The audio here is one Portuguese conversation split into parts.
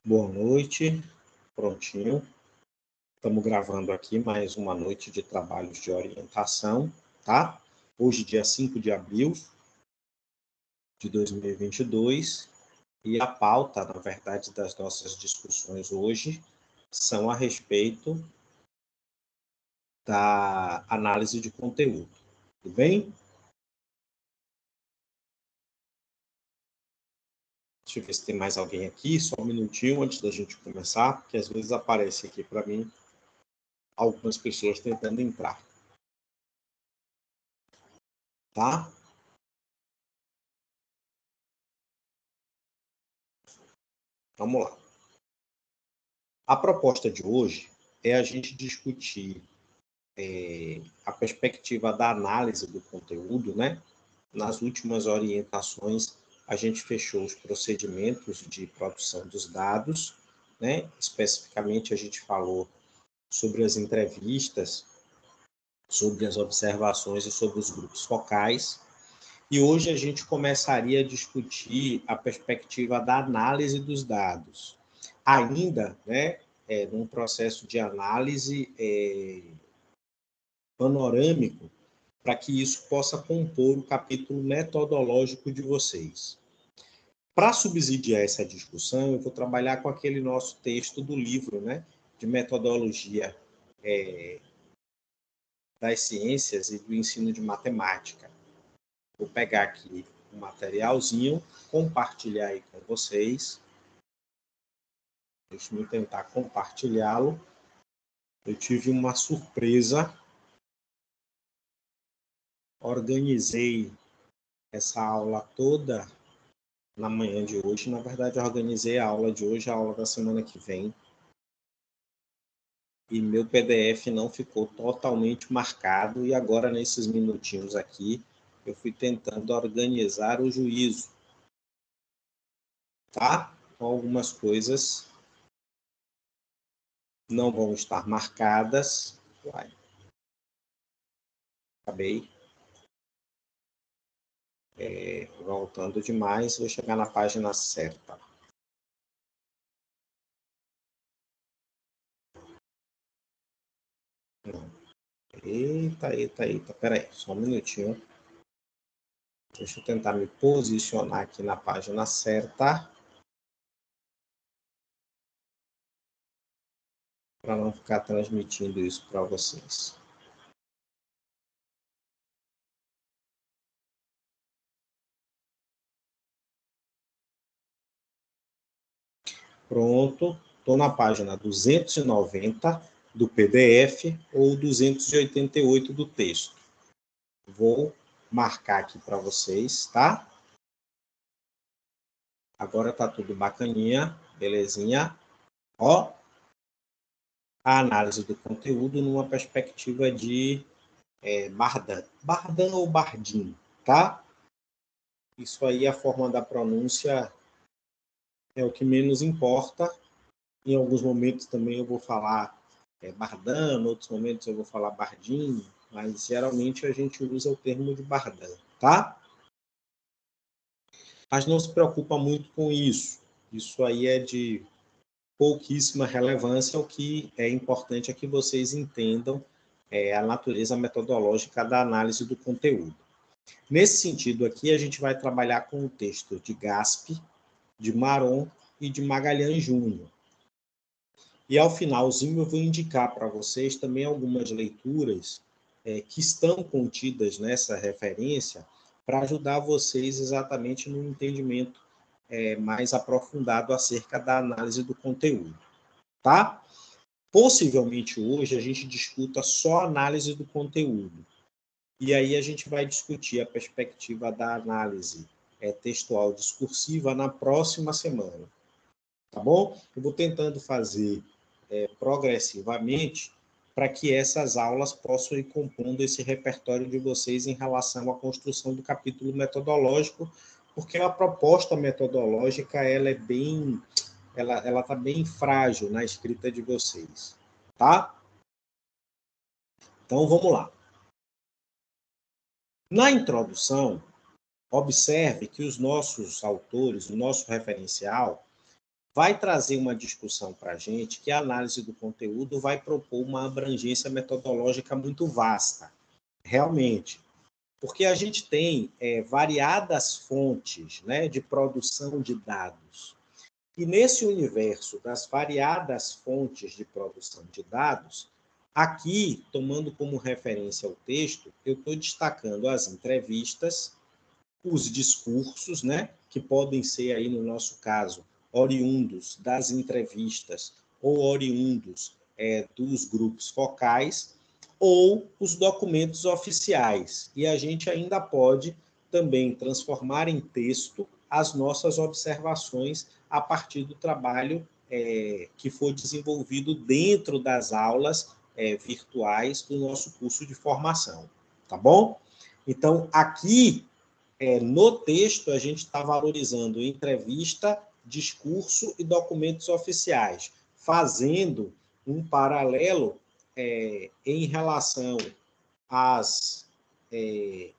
Boa noite, prontinho. Estamos gravando aqui mais uma noite de trabalhos de orientação, tá? Hoje, dia 5 de abril de 2022, e a pauta, na verdade, das nossas discussões hoje são a respeito da análise de conteúdo. Tudo bem? Deixa eu ver se tem mais alguém aqui, só um minutinho antes da gente começar, porque às vezes aparece aqui para mim algumas pessoas tentando entrar. Tá? Vamos lá. A proposta de hoje é a gente discutir a perspectiva da análise do conteúdo, né? Nas últimas orientações, a gente fechou os procedimentos de produção dos dados, né? Especificamente, a gente falou sobre as entrevistas, sobre as observações e sobre os grupos focais. E hoje a gente começaria a discutir a perspectiva da análise dos dados. Ainda, né, num processo de análise panorâmico, para que isso possa compor o capítulo metodológico de vocês. Para subsidiar essa discussão, eu vou trabalhar com aquele nosso texto do livro, né, de metodologia das ciências e do ensino de matemática. Vou pegar aqui um materialzinho, compartilhar aí com vocês. Deixa eu tentar compartilhá-lo. Eu tive uma surpresa. Organizei essa aula toda na manhã de hoje. Na verdade, eu organizei a aula de hoje, a aula da semana que vem. E meu PDF não ficou totalmente marcado. E agora, nesses minutinhos aqui, eu fui tentando organizar o juízo. Tá? Então, algumas coisas não vão estar marcadas. Acabei voltando demais. Vou chegar na página certa. Não. Eita. Peraí, só um minutinho. Deixa eu tentar me posicionar aqui na página certa. Para não ficar transmitindo isso para vocês. Pronto, estou na página 290 do PDF ou 288 do texto. Vou marcar aqui para vocês, tá? Agora tá tudo bacaninha, belezinha. Ó, a análise do conteúdo numa perspectiva de Bardan. Bardan ou Bardim, tá? Isso aí, a forma da pronúncia é o que menos importa. Em alguns momentos também eu vou falar Bardan, em outros momentos eu vou falar Bardim, mas geralmente a gente usa o termo de Bardan, tá? Mas não se preocupa muito com isso. Isso aí é de pouquíssima relevância. O que é importante é que vocês entendam a natureza metodológica da análise do conteúdo. Nesse sentido aqui, a gente vai trabalhar com o texto de Gaspe, de Maron e de Magalhães Júnior. E ao finalzinho eu vou indicar para vocês também algumas leituras que estão contidas nessa referência para ajudar vocês exatamente no entendimento mais aprofundado acerca da análise do conteúdo, tá? Possivelmente hoje a gente discuta só a análise do conteúdo. E aí a gente vai discutir a perspectiva da análise textual discursiva na próxima semana, tá bom? Eu vou tentando fazer progressivamente para que essas aulas possam ir compondo esse repertório de vocês em relação à construção do capítulo metodológico, porque a proposta metodológica ela está bem frágil na escrita de vocês, tá? Então vamos lá. Na introdução, observe que os nossos autores, o nosso referencial, vai trazer uma discussão para a gente que a análise do conteúdo vai propor uma abrangência metodológica muito vasta, realmente, porque a gente tem variadas fontes, né, de produção de dados. E nesse universo das variadas fontes de produção de dados, aqui, tomando como referência o texto, eu estou destacando as entrevistas, os discursos, né, que podem ser aí, no nosso caso, oriundos das entrevistas ou oriundos dos grupos focais, ou os documentos oficiais. E a gente ainda pode também transformar em texto as nossas observações a partir do trabalho que for desenvolvido dentro das aulas virtuais do nosso curso de formação. Tá bom? Então, aqui, no texto, a gente está valorizando entrevista, discurso e documentos oficiais, fazendo um paralelo em relação às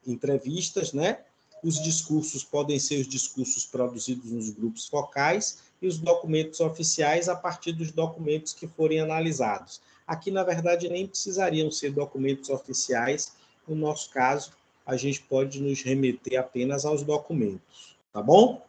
entrevistas, né? Os discursos podem ser os discursos produzidos nos grupos focais e os documentos oficiais a partir dos documentos que forem analisados. Aqui, na verdade, nem precisariam ser documentos oficiais. No nosso caso, a gente pode nos remeter apenas aos documentos, tá bom?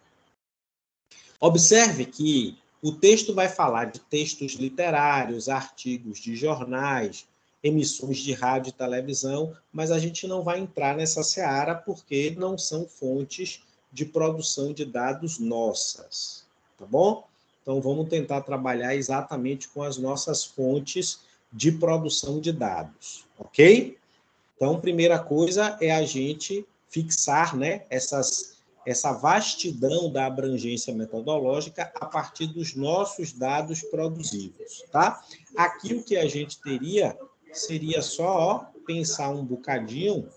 Observe que o texto vai falar de textos literários, artigos de jornais, emissões de rádio e televisão, mas a gente não vai entrar nessa seara porque não são fontes de produção de dados nossas, tá bom? Então, vamos tentar trabalhar exatamente com as nossas fontes de produção de dados, ok? Então, primeira coisa é a gente fixar, né, essa vastidão da abrangência metodológica a partir dos nossos dados produzidos, tá? Aqui o que a gente teria seria só pensar um bocadinho,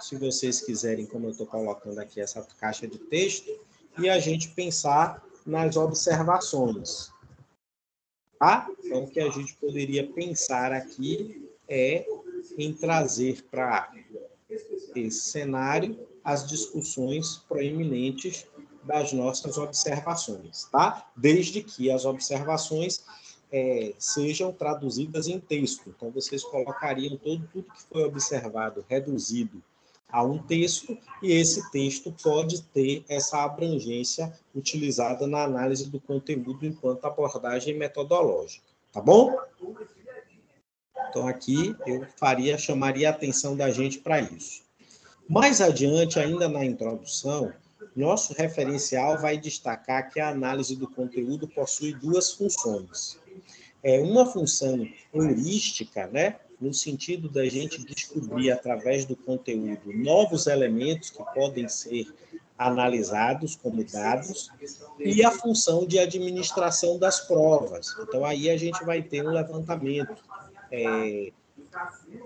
se vocês quiserem, como eu estou colocando aqui essa caixa de texto, e a gente pensar nas observações, tá? Então, o que a gente poderia pensar aqui é em trazer para esse cenário as discussões proeminentes das nossas observações, tá? Desde que as observações sejam traduzidas em texto. Então, vocês colocariam tudo que foi observado reduzido a um texto, e esse texto pode ter essa abrangência utilizada na análise do conteúdo enquanto abordagem metodológica, tá bom? Então, aqui eu chamaria a atenção da gente para isso. Mais adiante, ainda na introdução, nosso referencial vai destacar que a análise do conteúdo possui duas funções. Uma função heurística, né, no sentido da gente descobrir, através do conteúdo, novos elementos que podem ser analisados como dados, e a função de administração das provas. Então, aí a gente vai ter um levantamento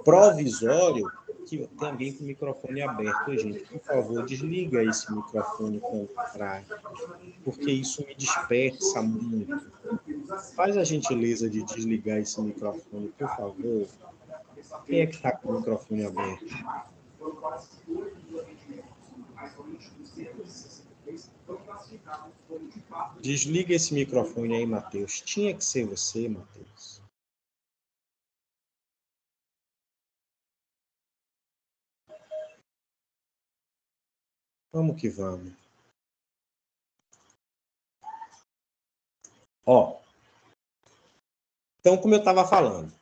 provisório, que tem alguém com o microfone aberto, gente. Por favor, desliga esse microfone contrário, porque isso me dispersa muito. Faz a gentileza de desligar esse microfone, por favor. Quem é que está com o microfone aberto? Desliga esse microfone aí, Matheus. Tinha que ser você, Matheus. Vamos que vamos. Então, como eu estava falando,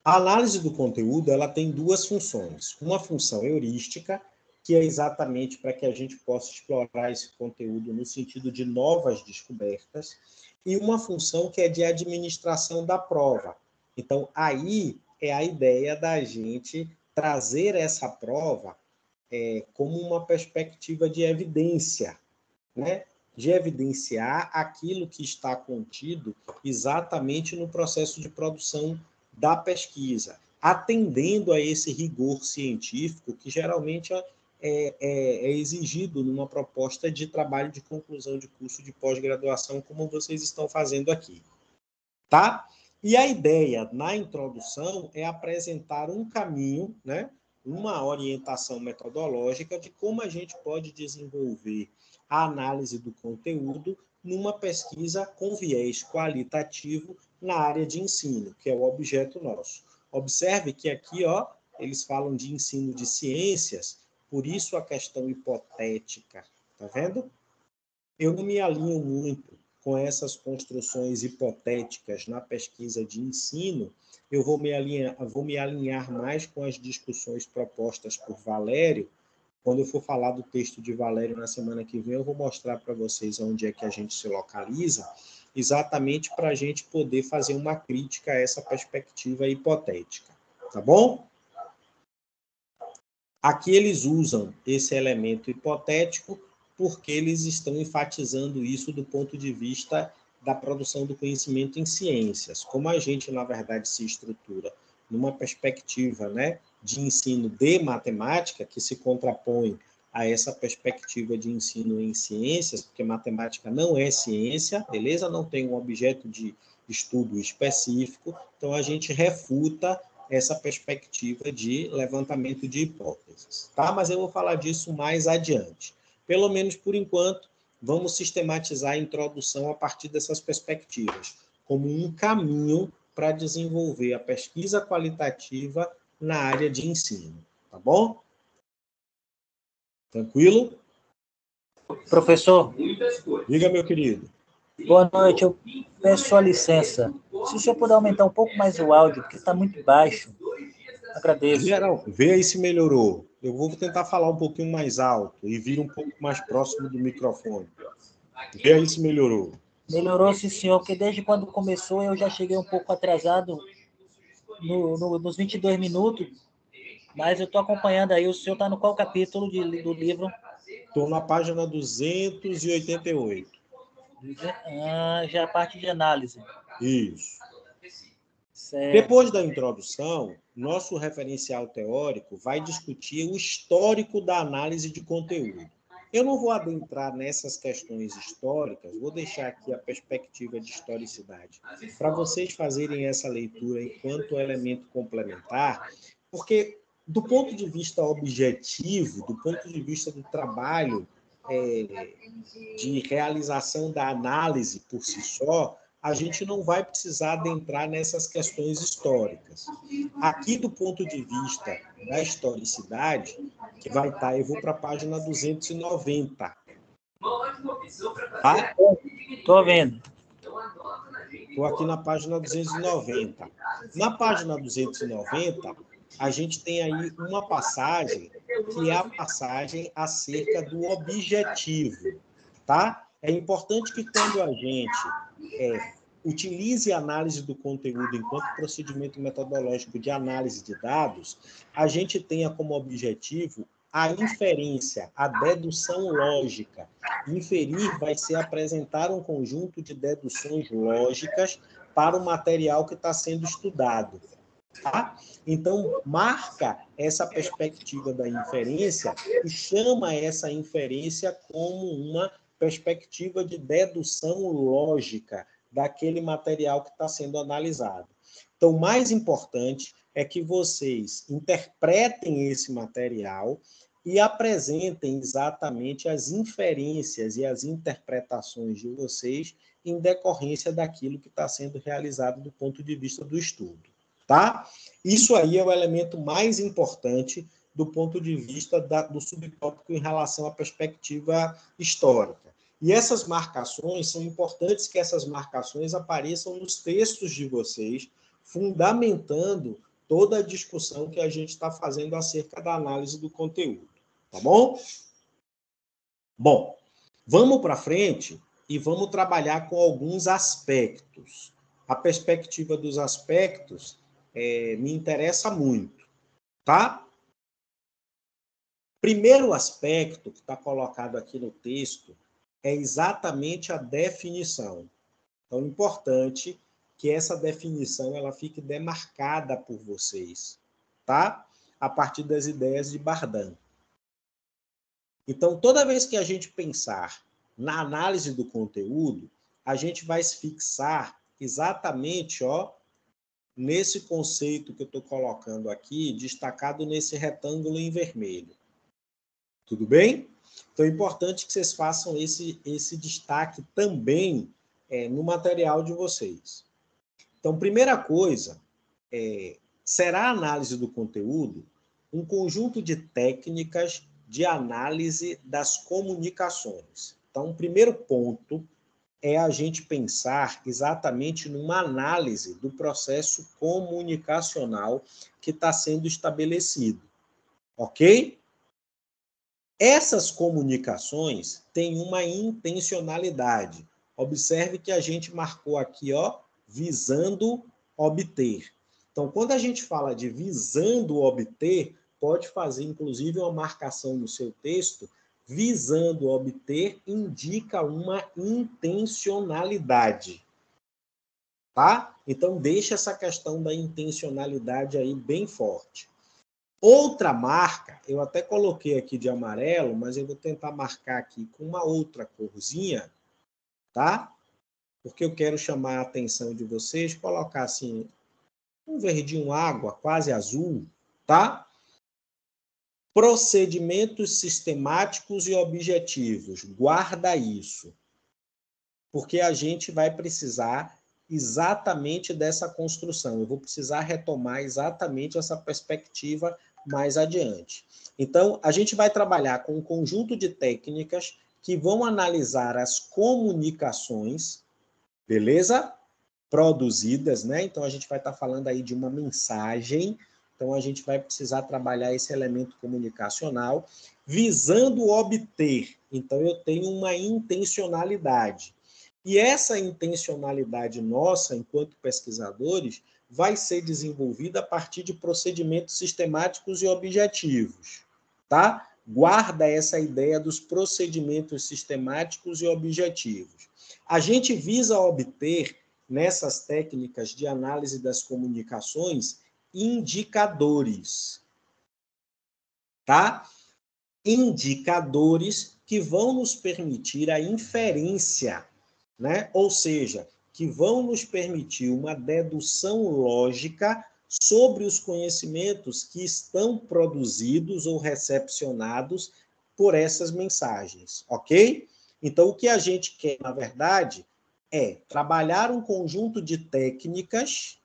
a análise do conteúdo ela tem duas funções. Uma função heurística, que é exatamente para que a gente possa explorar esse conteúdo no sentido de novas descobertas, e uma função que é de administração da prova. Então, aí é a ideia da gente trazer essa prova como uma perspectiva de evidência, né? De evidenciar aquilo que está contido exatamente no processo de produção da pesquisa, atendendo a esse rigor científico que geralmente é exigido numa proposta de trabalho de conclusão de curso de pós-graduação, como vocês estão fazendo aqui, tá? E a ideia, na introdução, é apresentar um caminho, né? Uma orientação metodológica de como a gente pode desenvolver a análise do conteúdo numa pesquisa com viés qualitativo na área de ensino, que é o objeto nosso. Observe que aqui, ó, eles falam de ensino de ciências, por isso a questão hipotética, tá vendo? Eu não me alinho muito com essas construções hipotéticas na pesquisa de ensino, eu vou me alinhar mais com as discussões propostas por Valério. Quando eu for falar do texto de Valério na semana que vem, eu vou mostrar para vocês onde é que a gente se localiza, exatamente para a gente poder fazer uma crítica a essa perspectiva hipotética. Tá bom? Aqui eles usam esse elemento hipotético porque eles estão enfatizando isso do ponto de vista da produção do conhecimento em ciências. Como a gente, na verdade, se estrutura numa perspectiva, né, de ensino de matemática, que se contrapõe a essa perspectiva de ensino em ciências, porque matemática não é ciência, beleza? Não tem um objeto de estudo específico, então a gente refuta essa perspectiva de levantamento de hipóteses, tá? Mas eu vou falar disso mais adiante. Pelo menos por enquanto, vamos sistematizar a introdução a partir dessas perspectivas, como um caminho para desenvolver a pesquisa qualitativa na área de ensino, tá bom? Tranquilo? Professor, diga, meu querido. Boa noite, eu peço sua licença. Se o senhor puder aumentar um pouco mais o áudio, porque está muito baixo, agradeço. Geral, vê aí se melhorou. Eu vou tentar falar um pouquinho mais alto e vir um pouco mais próximo do microfone. Vê aí se melhorou. Melhorou, sim, senhor, porque desde quando começou eu já cheguei um pouco atrasado nos 22 minutos, mas eu estou acompanhando aí. O senhor está no qual capítulo do livro? Estou na página 288. Já a parte de análise. Isso. Certo. Depois da introdução, nosso referencial teórico vai discutir o histórico da análise de conteúdo. Eu não vou adentrar nessas questões históricas, vou deixar aqui a perspectiva de historicidade para vocês fazerem essa leitura enquanto elemento complementar, porque do ponto de vista objetivo, do ponto de vista do trabalho de realização da análise por si só, a gente não vai precisar adentrar nessas questões históricas. Aqui, do ponto de vista da historicidade, que vai estar, eu vou para a página 290. Tá? Estou vendo. Estou aqui na página 290. Na página 290, a gente tem aí uma passagem, que é a passagem acerca do objetivo. Tá? É importante que quando a gente utilize a análise do conteúdo enquanto procedimento metodológico de análise de dados, a gente tenha como objetivo a inferência, a dedução lógica. Inferir vai ser apresentar um conjunto de deduções lógicas para o material que está sendo estudado. Tá? Então, marca essa perspectiva da inferência e chama essa inferência como uma perspectiva de dedução lógica daquele material que está sendo analisado. Então, o mais importante é que vocês interpretem esse material e apresentem exatamente as inferências e as interpretações de vocês em decorrência daquilo que está sendo realizado do ponto de vista do estudo. Tá? Isso aí é o elemento mais importante do ponto de vista do subtópico em relação à perspectiva histórica. E essas marcações, são importantes que essas marcações apareçam nos textos de vocês, fundamentando toda a discussão que a gente está fazendo acerca da análise do conteúdo. Tá bom? Bom, vamos para frente e vamos trabalhar com alguns aspectos. A perspectiva dos aspectos me interessa muito, tá? Primeiro aspecto que está colocado aqui no texto é exatamente a definição. Então, é importante que essa definição ela fique demarcada por vocês, tá? A partir das ideias de Bardhan. Então, toda vez que a gente pensar na análise do conteúdo, a gente vai se fixar exatamente, nesse conceito que eu estou colocando aqui, destacado nesse retângulo em vermelho. Tudo bem? Então, é importante que vocês façam esse destaque também no material de vocês. Então, primeira coisa, será a análise do conteúdo um conjunto de técnicas de análise das comunicações. Então, o primeiro ponto é a gente pensar exatamente numa análise do processo comunicacional que está sendo estabelecido, ok? Essas comunicações têm uma intencionalidade. Observe que a gente marcou aqui, ó, visando obter. Então, quando a gente fala de visando obter, pode fazer, inclusive, uma marcação no seu texto. Visando obter indica uma intencionalidade. Tá? Então, deixa essa questão da intencionalidade aí bem forte. Outra marca, eu até coloquei aqui de amarelo, mas eu vou tentar marcar aqui com uma outra corzinha, tá? Porque eu quero chamar a atenção de vocês, colocar assim, um verdinho água, quase azul, tá? Procedimentos sistemáticos e objetivos. Guarda isso. Porque a gente vai precisar exatamente dessa construção. Eu vou precisar retomar exatamente essa perspectiva mais adiante. Então, a gente vai trabalhar com um conjunto de técnicas que vão analisar as comunicações, beleza? Produzidas, né? Então, a gente vai estar falando aí de uma mensagem. Então, a gente vai precisar trabalhar esse elemento comunicacional, visando obter. Então, eu tenho uma intencionalidade. E essa intencionalidade nossa, enquanto pesquisadores, vai ser desenvolvida a partir de procedimentos sistemáticos e objetivos, tá? Guarda essa ideia dos procedimentos sistemáticos e objetivos. A gente visa obter, nessas técnicas de análise das comunicações, indicadores, tá? Indicadores que vão nos permitir a inferência, né? Ou seja, que vão nos permitir uma dedução lógica sobre os conhecimentos que estão produzidos ou recepcionados por essas mensagens, ok? Então, o que a gente quer, na verdade, é trabalhar um conjunto de técnicas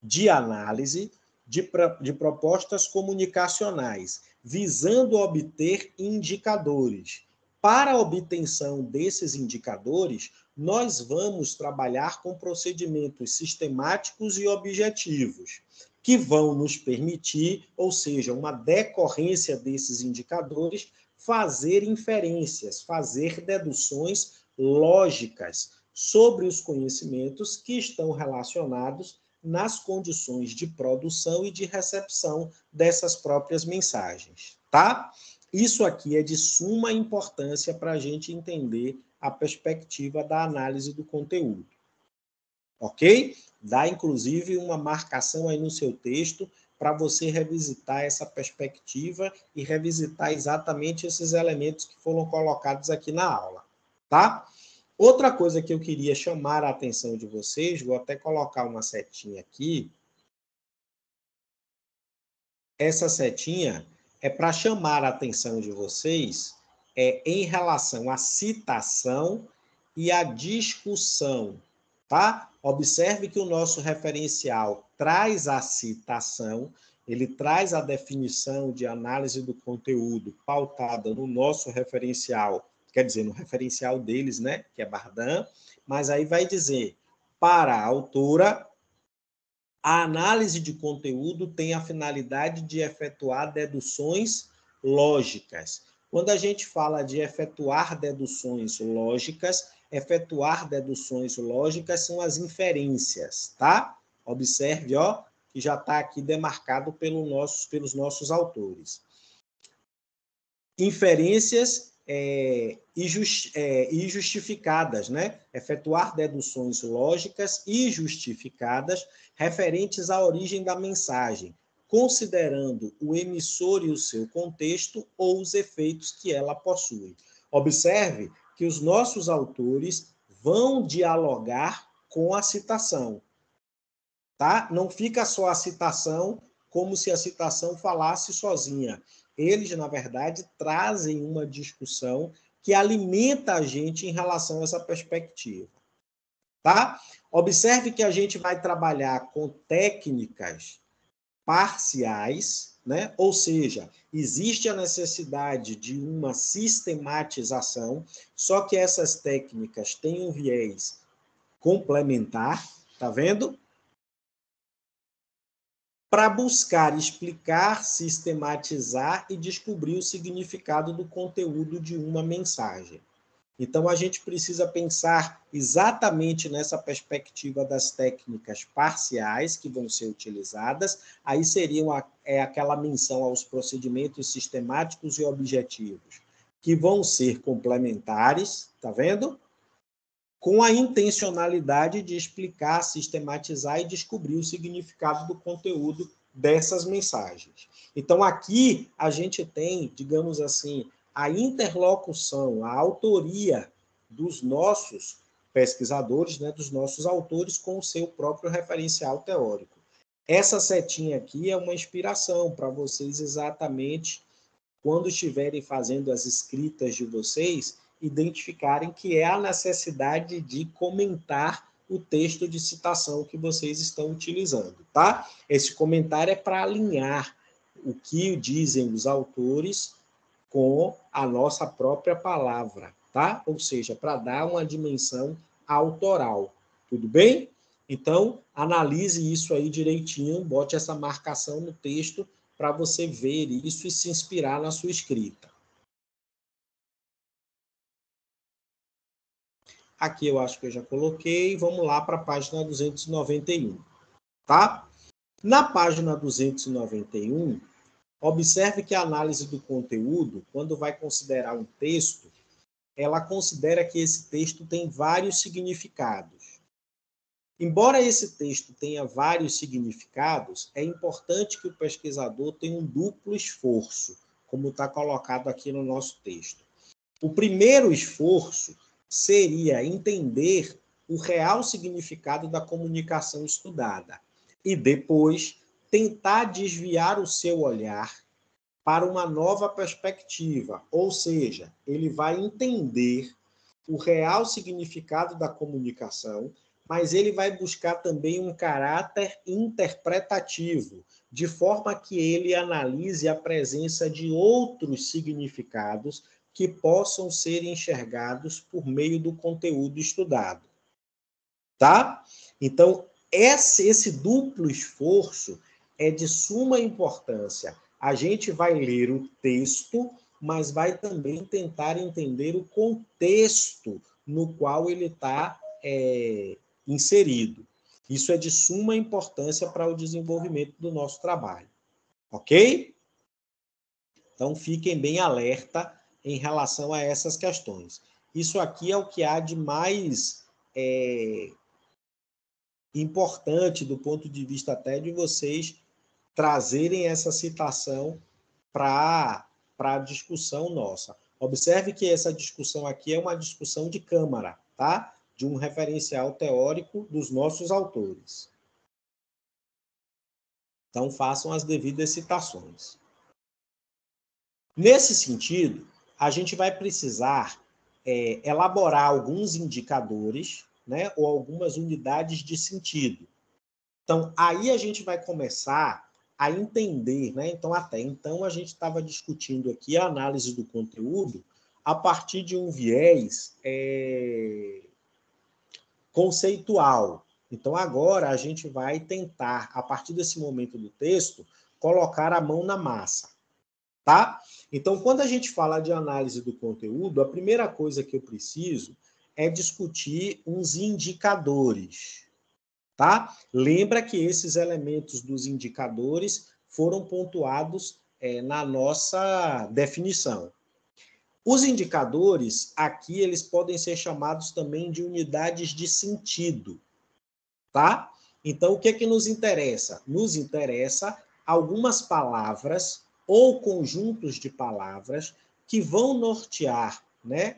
de análise de propostas comunicacionais, visando obter indicadores. Para a obtenção desses indicadores, nós vamos trabalhar com procedimentos sistemáticos e objetivos, que vão nos permitir, ou seja, uma decorrência desses indicadores, fazer inferências, fazer deduções lógicas sobre os conhecimentos que estão relacionados nas condições de produção e de recepção dessas próprias mensagens, tá? Isso aqui é de suma importância para a gente entender a perspectiva da análise do conteúdo, ok? Dá, inclusive, uma marcação aí no seu texto para você revisitar essa perspectiva e revisitar exatamente esses elementos que foram colocados aqui na aula, tá? Outra coisa que eu queria chamar a atenção de vocês, vou até colocar uma setinha aqui. Essa setinha é para chamar a atenção de vocês em relação à citação e à discussão, tá? Observe que o nosso referencial traz a citação, ele traz a definição de análise do conteúdo pautada no nosso referencial, quer dizer, no referencial deles, né, que é Bardan, mas aí vai dizer, para a autora, a análise de conteúdo tem a finalidade de efetuar deduções lógicas. Quando a gente fala de efetuar deduções lógicas são as inferências, tá? Observe, ó, que já está aqui demarcado pelos nossos autores. Inferências e justificadas, né? Efetuar deduções lógicas e justificadas referentes à origem da mensagem, considerando o emissor e o seu contexto ou os efeitos que ela possui. Observe que os nossos autores vão dialogar com a citação, tá? Não fica só a citação como se a citação falasse sozinha. eles, na verdade, trazem uma discussão que alimenta a gente em relação a essa perspectiva. Tá? Observe que a gente vai trabalhar com técnicas parciais, né? Ou seja, existe a necessidade de uma sistematização, só que essas técnicas têm um viés complementar, tá vendo? Para buscar explicar, sistematizar e descobrir o significado do conteúdo de uma mensagem. Então, a gente precisa pensar exatamente nessa perspectiva das técnicas parciais que vão ser utilizadas. Aí seriam aquela menção aos procedimentos sistemáticos e objetivos, que vão ser complementares, tá vendo? Com a intencionalidade de explicar, sistematizar e descobrir o significado do conteúdo dessas mensagens. Então, aqui a gente tem, digamos assim, a interlocução, a autoria dos nossos pesquisadores, né, dos nossos autores, com o seu próprio referencial teórico. Essa setinha aqui é uma inspiração para vocês exatamente, quando estiverem fazendo as escritas de vocês, identificarem que é a necessidade de comentar o texto de citação que vocês estão utilizando, tá? Esse comentário é para alinhar o que dizem os autores com a nossa própria palavra, tá? Ou seja, para dar uma dimensão autoral, tudo bem? Então, analise isso aí direitinho, bote essa marcação no texto para você ver isso e se inspirar na sua escrita. Aqui eu acho que eu já coloquei, vamos lá para a página 291, tá? Na página 291, observe que a análise do conteúdo, quando vai considerar um texto, ela considera que esse texto tem vários significados. Embora esse texto tenha vários significados, é importante que o pesquisador tenha um duplo esforço, como está colocado aqui no nosso texto. O primeiro esforço seria entender o real significado da comunicação estudada e depois tentar desviar o seu olhar para uma nova perspectiva, ou seja, ele vai entender o real significado da comunicação, mas ele vai buscar também um caráter interpretativo, de forma que ele analise a presença de outros significados que possam ser enxergados por meio do conteúdo estudado. Tá? Então, esse duplo esforço é de suma importância. A gente vai ler o texto, mas vai também tentar entender o contexto no qual ele está inserido. Isso é de suma importância para o desenvolvimento do nosso trabalho. Ok? Então, fiquem bem alerta em relação a essas questões. Isso aqui é o que há de mais importante do ponto de vista até de vocês trazerem essa citação para a discussão nossa. Observe que essa discussão aqui é uma discussão de câmara, tá? De um referencial teórico dos nossos autores. Então, façam as devidas citações. Nesse sentido, a gente vai precisar elaborar alguns indicadores, né, ou algumas unidades de sentido. Então, aí a gente vai começar a entender, né? Então, até então, a gente estava discutindo aqui a análise do conteúdo a partir de um viés conceitual. Então, agora a gente vai tentar, a partir desse momento do texto, colocar a mão na massa. Tá? Então, quando a gente fala de análise do conteúdo, a primeira coisa que eu preciso é discutir uns indicadores. Tá? Lembra que esses elementos dos indicadores foram pontuados na nossa definição. Os indicadores, aqui, eles podem ser chamados também de unidades de sentido. Tá? Então, o que é que nos interessa? Nos interessa algumas palavras ou conjuntos de palavras que vão nortear, né,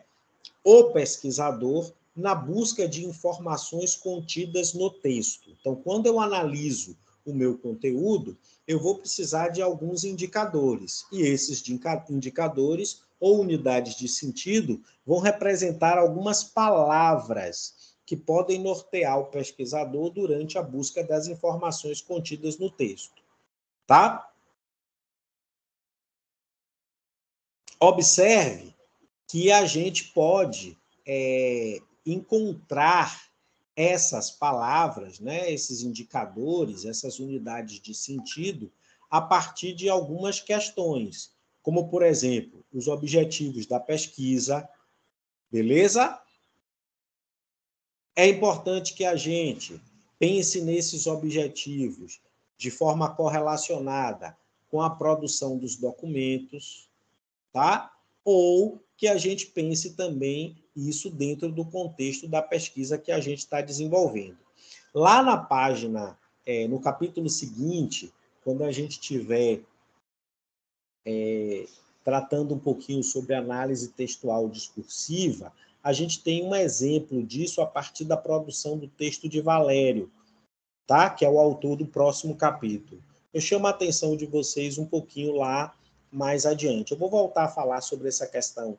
o pesquisador na busca de informações contidas no texto. Então, quando eu analiso o meu conteúdo, eu vou precisar de alguns indicadores. E esses indicadores ou unidades de sentido vão representar algumas palavras que podem nortear o pesquisador durante a busca das informações contidas no texto. Tá? Observe que a gente pode encontrar essas palavras, né, esses indicadores, essas unidades de sentido, a partir de algumas questões, como, por exemplo, os objetivos da pesquisa, beleza? É importante que a gente pense nesses objetivos de forma correlacionada com a produção dos documentos, tá? Ou que a gente pense também isso dentro do contexto da pesquisa que a gente está desenvolvendo. Lá na página, no capítulo seguinte, quando a gente tiver tratando um pouquinho sobre análise textual discursiva, a gente tem um exemplo disso a partir da produção do texto de Valério, tá? Que é o autor do próximo capítulo. Eu chamo a atenção de vocês um pouquinho lá mais adiante. Eu vou voltar a falar sobre essa questão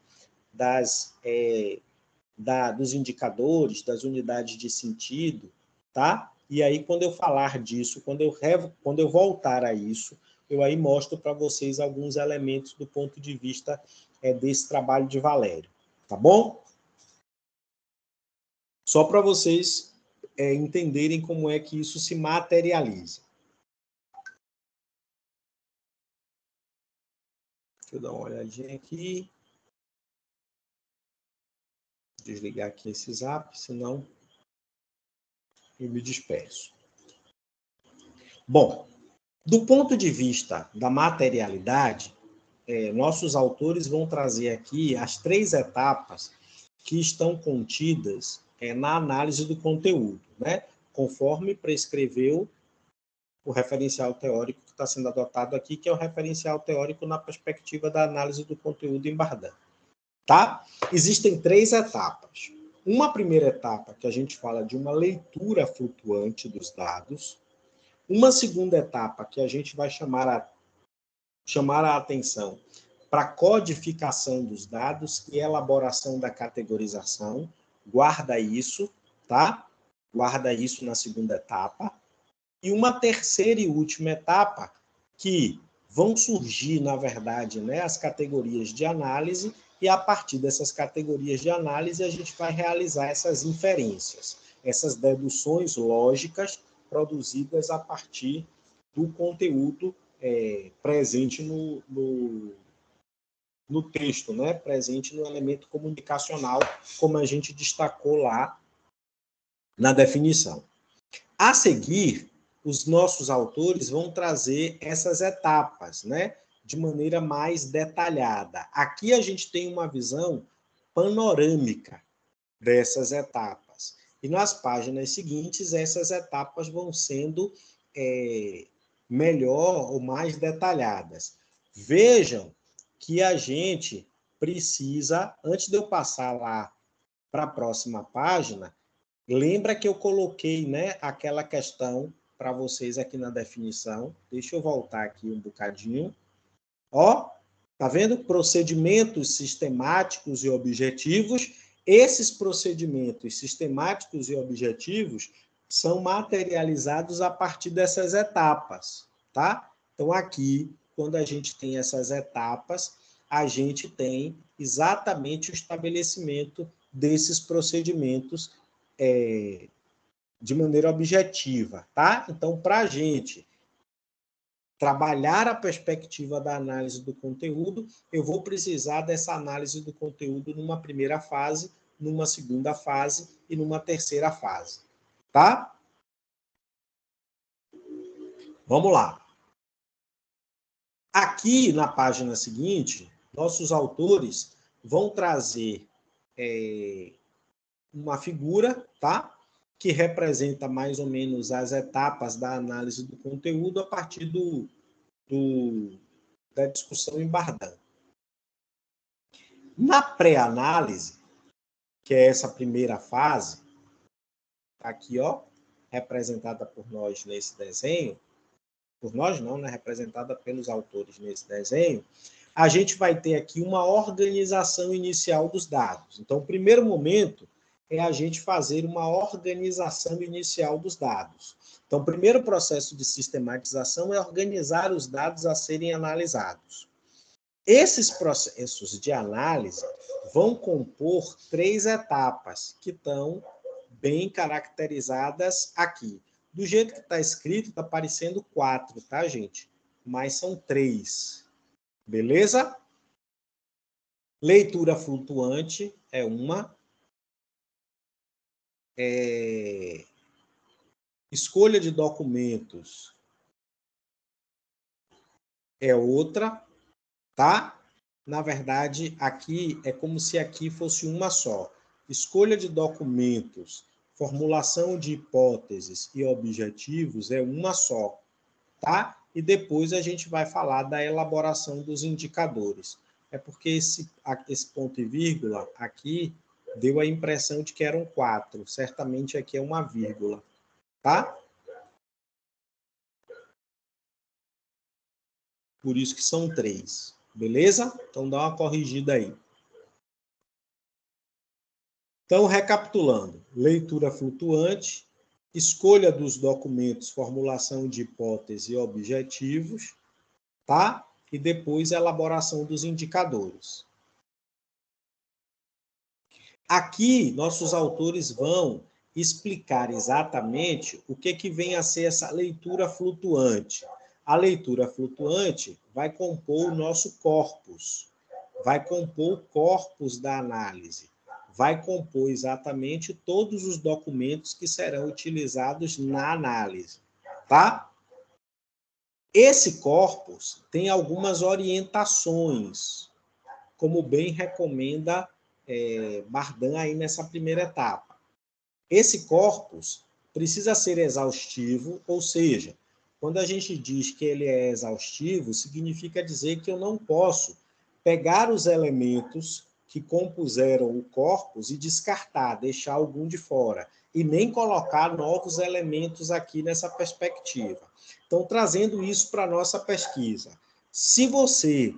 dos indicadores, das unidades de sentido, tá? E aí, quando eu falar disso, quando eu voltar a isso, eu aí mostro para vocês alguns elementos do ponto de vista desse trabalho de Valério, tá bom? Só para vocês entenderem como é que isso se materializa. Deixa eu dar uma olhadinha aqui. Desligar aqui esse zap, senão eu me disperso. Bom, do ponto de vista da materialidade, nossos autores vão trazer aqui as 3 etapas que estão contidas na análise do conteúdo, né? Conforme prescreveu o referencial teórico que está sendo adotado aqui, que é o referencial teórico na perspectiva da análise do conteúdo em Bardan. Tá? Existem 3 etapas. Uma primeira etapa, que a gente fala de uma leitura flutuante dos dados. Uma segunda etapa, que a gente vai chamar a atenção para a codificação dos dados e elaboração da categorização. Guarda isso, tá? Guarda isso na segunda etapa. E uma terceira e última etapa, que vão surgir, na verdade, né, as categorias de análise, e a partir dessas categorias de análise a gente vai realizar essas inferências, essas deduções lógicas produzidas a partir do conteúdo presente no texto, né, presente no elemento comunicacional, como a gente destacou lá na definição. A seguir, os nossos autores vão trazer essas etapas, né, de maneira mais detalhada. Aqui a gente tem uma visão panorâmica dessas etapas. E nas páginas seguintes, essas etapas vão sendo melhor ou mais detalhadas. Vejam que a gente precisa, antes de eu passar lá para a próxima página, lembra que eu coloquei, né, aquela questão para vocês aqui na definição. Deixa eu voltar aqui um bocadinho. Ó, tá vendo? Procedimentos sistemáticos e objetivos. Esses procedimentos sistemáticos e objetivos são materializados a partir dessas etapas, tá? Então, aqui, quando a gente tem essas etapas, a gente tem exatamente o estabelecimento desses procedimentos de maneira objetiva, tá? Então, para a gente trabalhar a perspectiva da análise do conteúdo, eu vou precisar dessa análise do conteúdo numa primeira fase, numa segunda fase e numa terceira fase, tá? Vamos lá. Aqui, na página seguinte, nossos autores vão trazer uma figura, tá? Que representa mais ou menos as etapas da análise do conteúdo a partir da discussão em Bardan. Na pré-análise, que é essa primeira fase, aqui, ó, representada por nós nesse desenho, por nós não, né, representada pelos autores nesse desenho, a gente vai ter aqui uma organização inicial dos dados. Então, o primeiro momento é a gente fazer uma organização inicial dos dados. Então, o primeiro processo de sistematização é organizar os dados a serem analisados. Esses processos de análise vão compor 3 etapas, que estão bem caracterizadas aqui. Do jeito que está escrito, está parecendo 4, tá, gente? Mas são 3. Beleza? Leitura flutuante é uma. Escolha de documentos é outra, tá? Na verdade, aqui é como se aqui fosse uma só. Escolha de documentos, formulação de hipóteses e objetivos é uma só, tá? E depois a gente vai falar da elaboração dos indicadores. É porque esse ponto e vírgula aqui deu a impressão de que eram 4. Certamente aqui é uma vírgula, tá? Por isso que são 3. Beleza? Então dá uma corrigida aí. Então, recapitulando. Leitura flutuante, escolha dos documentos, formulação de hipótese e objetivos, tá? E depois elaboração dos indicadores. Aqui, nossos autores vão explicar exatamente o que vem a ser essa leitura flutuante. A leitura flutuante vai compor o nosso corpus, vai compor o corpus da análise, vai compor exatamente todos os documentos que serão utilizados na análise, tá? Esse corpus tem algumas orientações, como bem recomenda Bardan aí nessa primeira etapa. Esse corpus precisa ser exaustivo, ou seja, quando a gente diz que ele é exaustivo, significa dizer que eu não posso pegar os elementos que compuseram o corpus e descartar, deixar algum de fora, e nem colocar novos elementos aqui nessa perspectiva. Então, trazendo isso para a nossa pesquisa. Se você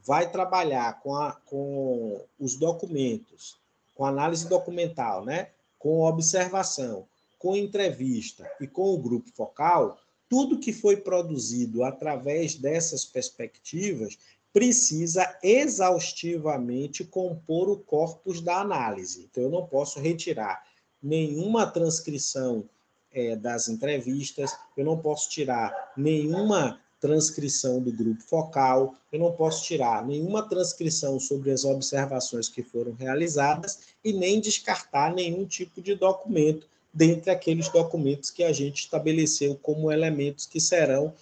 vai trabalhar com os documentos, com análise documental, né? Com observação, com entrevista e com o grupo focal, tudo que foi produzido através dessas perspectivas precisa exaustivamente compor o corpus da análise. Então, eu não posso retirar nenhuma transcrição das entrevistas, eu não posso tirar nenhuma transcrição do grupo focal, eu não posso tirar nenhuma transcrição sobre as observações que foram realizadas e nem descartar nenhum tipo de documento dentre aqueles documentos que a gente estabeleceu como elementos que serão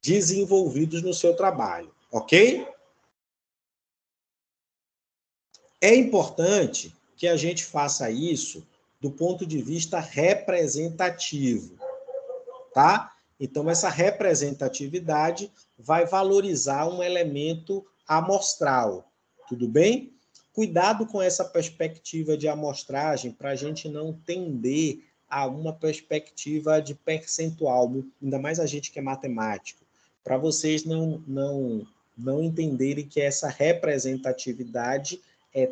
desenvolvidos no seu trabalho, ok? É importante que a gente faça isso do ponto de vista representativo, tá? Então, essa representatividade vai valorizar um elemento amostral, tudo bem? Cuidado com essa perspectiva de amostragem para a gente não tender a uma perspectiva de percentual, ainda mais a gente que é matemático, para vocês não entenderem que essa representatividade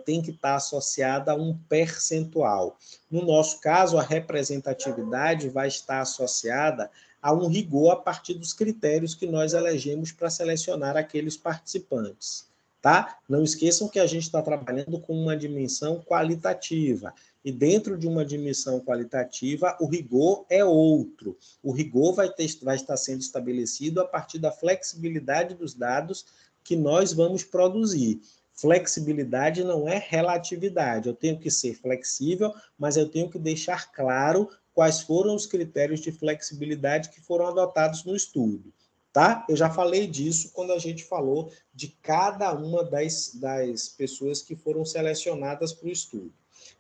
tem que estar associada a um percentual. No nosso caso, a representatividade vai estar associada a um rigor a partir dos critérios que nós elegemos para selecionar aqueles participantes, tá? Não esqueçam que a gente está trabalhando com uma dimensão qualitativa, e dentro de uma dimensão qualitativa, o rigor é outro. O rigor vai estar sendo estabelecido a partir da flexibilidade dos dados que nós vamos produzir. Flexibilidade não é relatividade. Eu tenho que ser flexível, mas eu tenho que deixar claro quais foram os critérios de flexibilidade que foram adotados no estudo, tá? Eu já falei disso quando a gente falou de cada uma das pessoas que foram selecionadas para o estudo.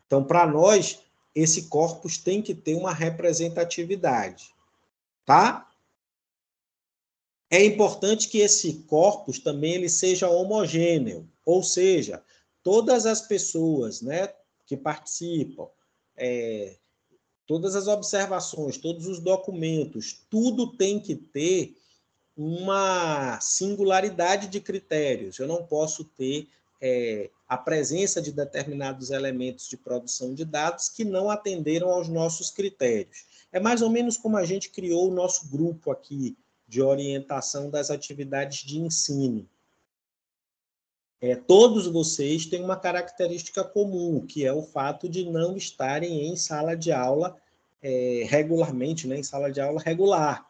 Então, para nós, esse corpus tem que ter uma representatividade, tá? É importante que esse corpus também ele seja homogêneo, ou seja, todas as pessoas, né, que participam todas as observações, todos os documentos, tudo tem que ter uma singularidade de critérios. Eu não posso ter a presença de determinados elementos de produção de dados que não atenderam aos nossos critérios. É mais ou menos como a gente criou o nosso grupo aqui de orientação das atividades de ensino. Todos vocês têm uma característica comum, que é o fato de não estarem em sala de aula regularmente, né, em sala de aula regular.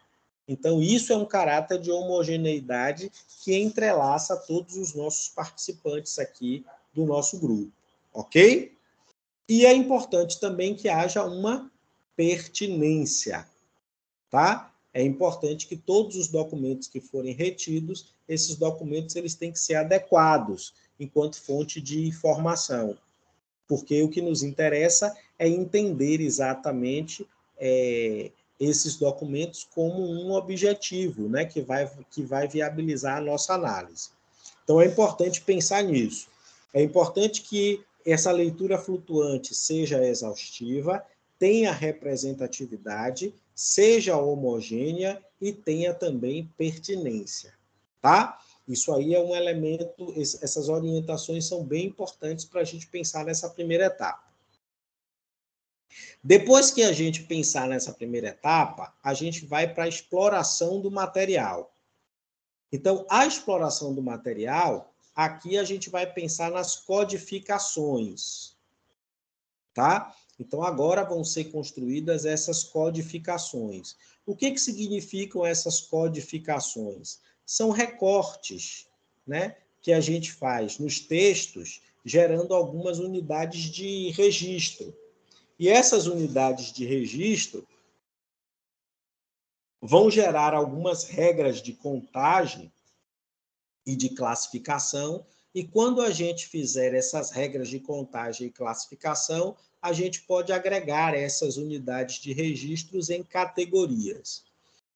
Então, isso é um caráter de homogeneidade que entrelaça todos os nossos participantes aqui do nosso grupo, ok? E é importante também que haja uma pertinência, tá? É importante que todos os documentos que forem retidos, esses documentos eles têm que ser adequados enquanto fonte de informação, porque o que nos interessa é entender exatamente esses documentos como um objetivo, né, que vai viabilizar a nossa análise. Então, é importante pensar nisso. É importante que essa leitura flutuante seja exaustiva, tenha representatividade, seja homogênea e tenha também pertinência, tá? Isso aí é um elemento, essas orientações são bem importantes para a gente pensar nessa primeira etapa. Depois que a gente pensar nessa primeira etapa, a gente vai para a exploração do material. Então, a exploração do material, aqui a gente vai pensar nas codificações, tá? Então, agora vão ser construídas essas codificações. O que significam essas codificações? São recortes, né, que a gente faz nos textos, gerando algumas unidades de registro. E essas unidades de registro vão gerar algumas regras de contagem e de classificação, e quando a gente fizer essas regras de contagem e classificação, a gente pode agregar essas unidades de registros em categorias.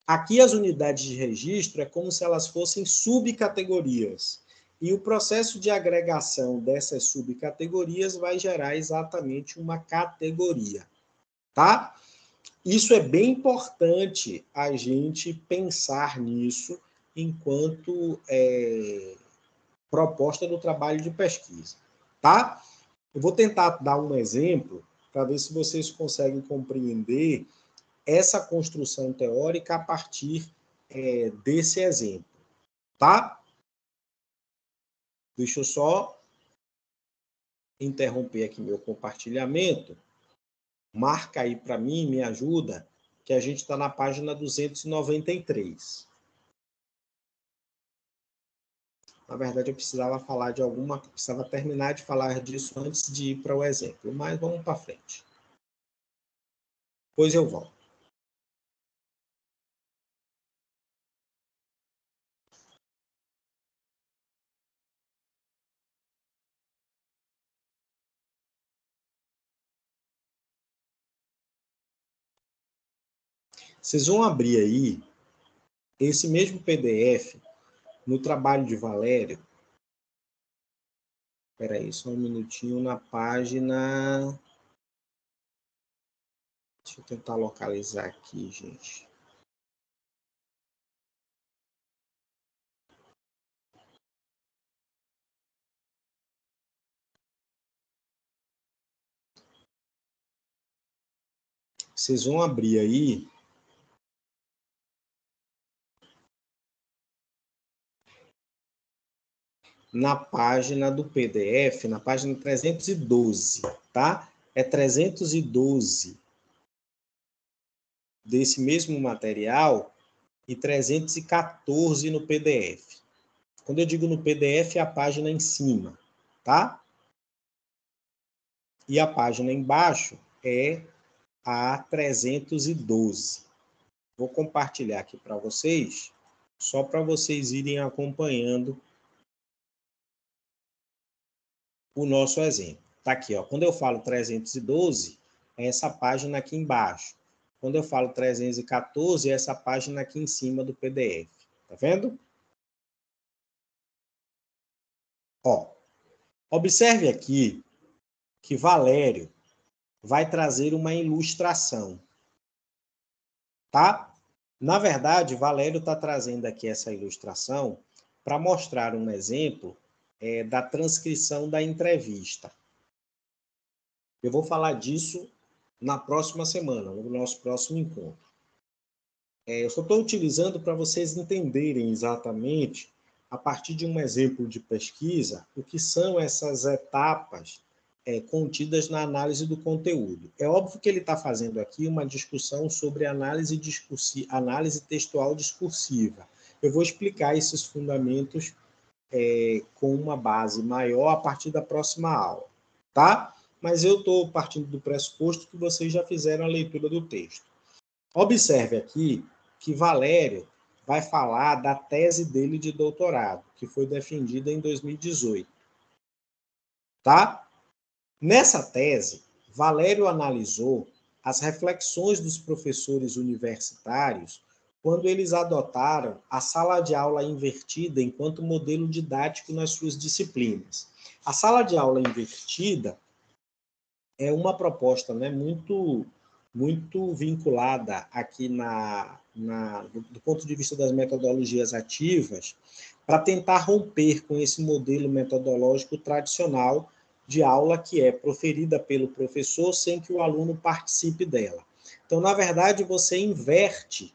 Aqui as unidades de registro é como se elas fossem subcategorias, e o processo de agregação dessas subcategorias vai gerar exatamente uma categoria, tá? Isso é bem importante a gente pensar nisso enquanto proposta do trabalho de pesquisa, tá? Eu vou tentar dar um exemplo para ver se vocês conseguem compreender essa construção teórica a partir desse exemplo, tá? Deixa eu só interromper aqui meu compartilhamento. Marca aí para mim, me ajuda, que a gente está na página 293. Na verdade, eu precisava terminar de falar disso antes de ir para o exemplo, mas vamos para frente. Pois eu volto. Vocês vão abrir aí esse mesmo PDF no trabalho de Valério. Espera aí, só um minutinho, na página... Deixa eu tentar localizar aqui, gente. Vocês vão abrir aí na página do PDF, na página 312, tá? É 312 desse mesmo material e 314 no PDF. Quando eu digo no PDF, é a página em cima, tá? E a página embaixo é a 312. Vou compartilhar aqui para vocês, só para vocês irem acompanhando o nosso exemplo. Tá aqui, ó. Quando eu falo 312, é essa página aqui embaixo. Quando eu falo 314, é essa página aqui em cima do PDF. Tá vendo? Ó, observe aqui que Valério, vai trazer uma ilustração, tá? Na verdade, Valério está trazendo aqui essa ilustração para mostrar um exemplo da transcrição da entrevista. Eu vou falar disso na próxima semana, no nosso próximo encontro. Eu só estou utilizando para vocês entenderem exatamente, a partir de um exemplo de pesquisa, o que são essas etapas contidas na análise do conteúdo. É óbvio que ele está fazendo aqui uma discussão sobre análise textual discursiva. Eu vou explicar esses fundamentos com uma base maior a partir da próxima aula, tá? Mas eu estou partindo do pressuposto que vocês já fizeram a leitura do texto. Observe aqui que Valério vai falar da tese dele de doutorado, que foi defendida em 2018. Tá? Nessa tese, Valério analisou as reflexões dos professores universitários quando eles adotaram a sala de aula invertida enquanto modelo didático nas suas disciplinas. A sala de aula invertida é uma proposta, né, muito vinculada aqui do ponto de vista das metodologias ativas, para tentar romper com esse modelo metodológico tradicional de aula que é proferida pelo professor sem que o aluno participe dela. Então, na verdade, você inverte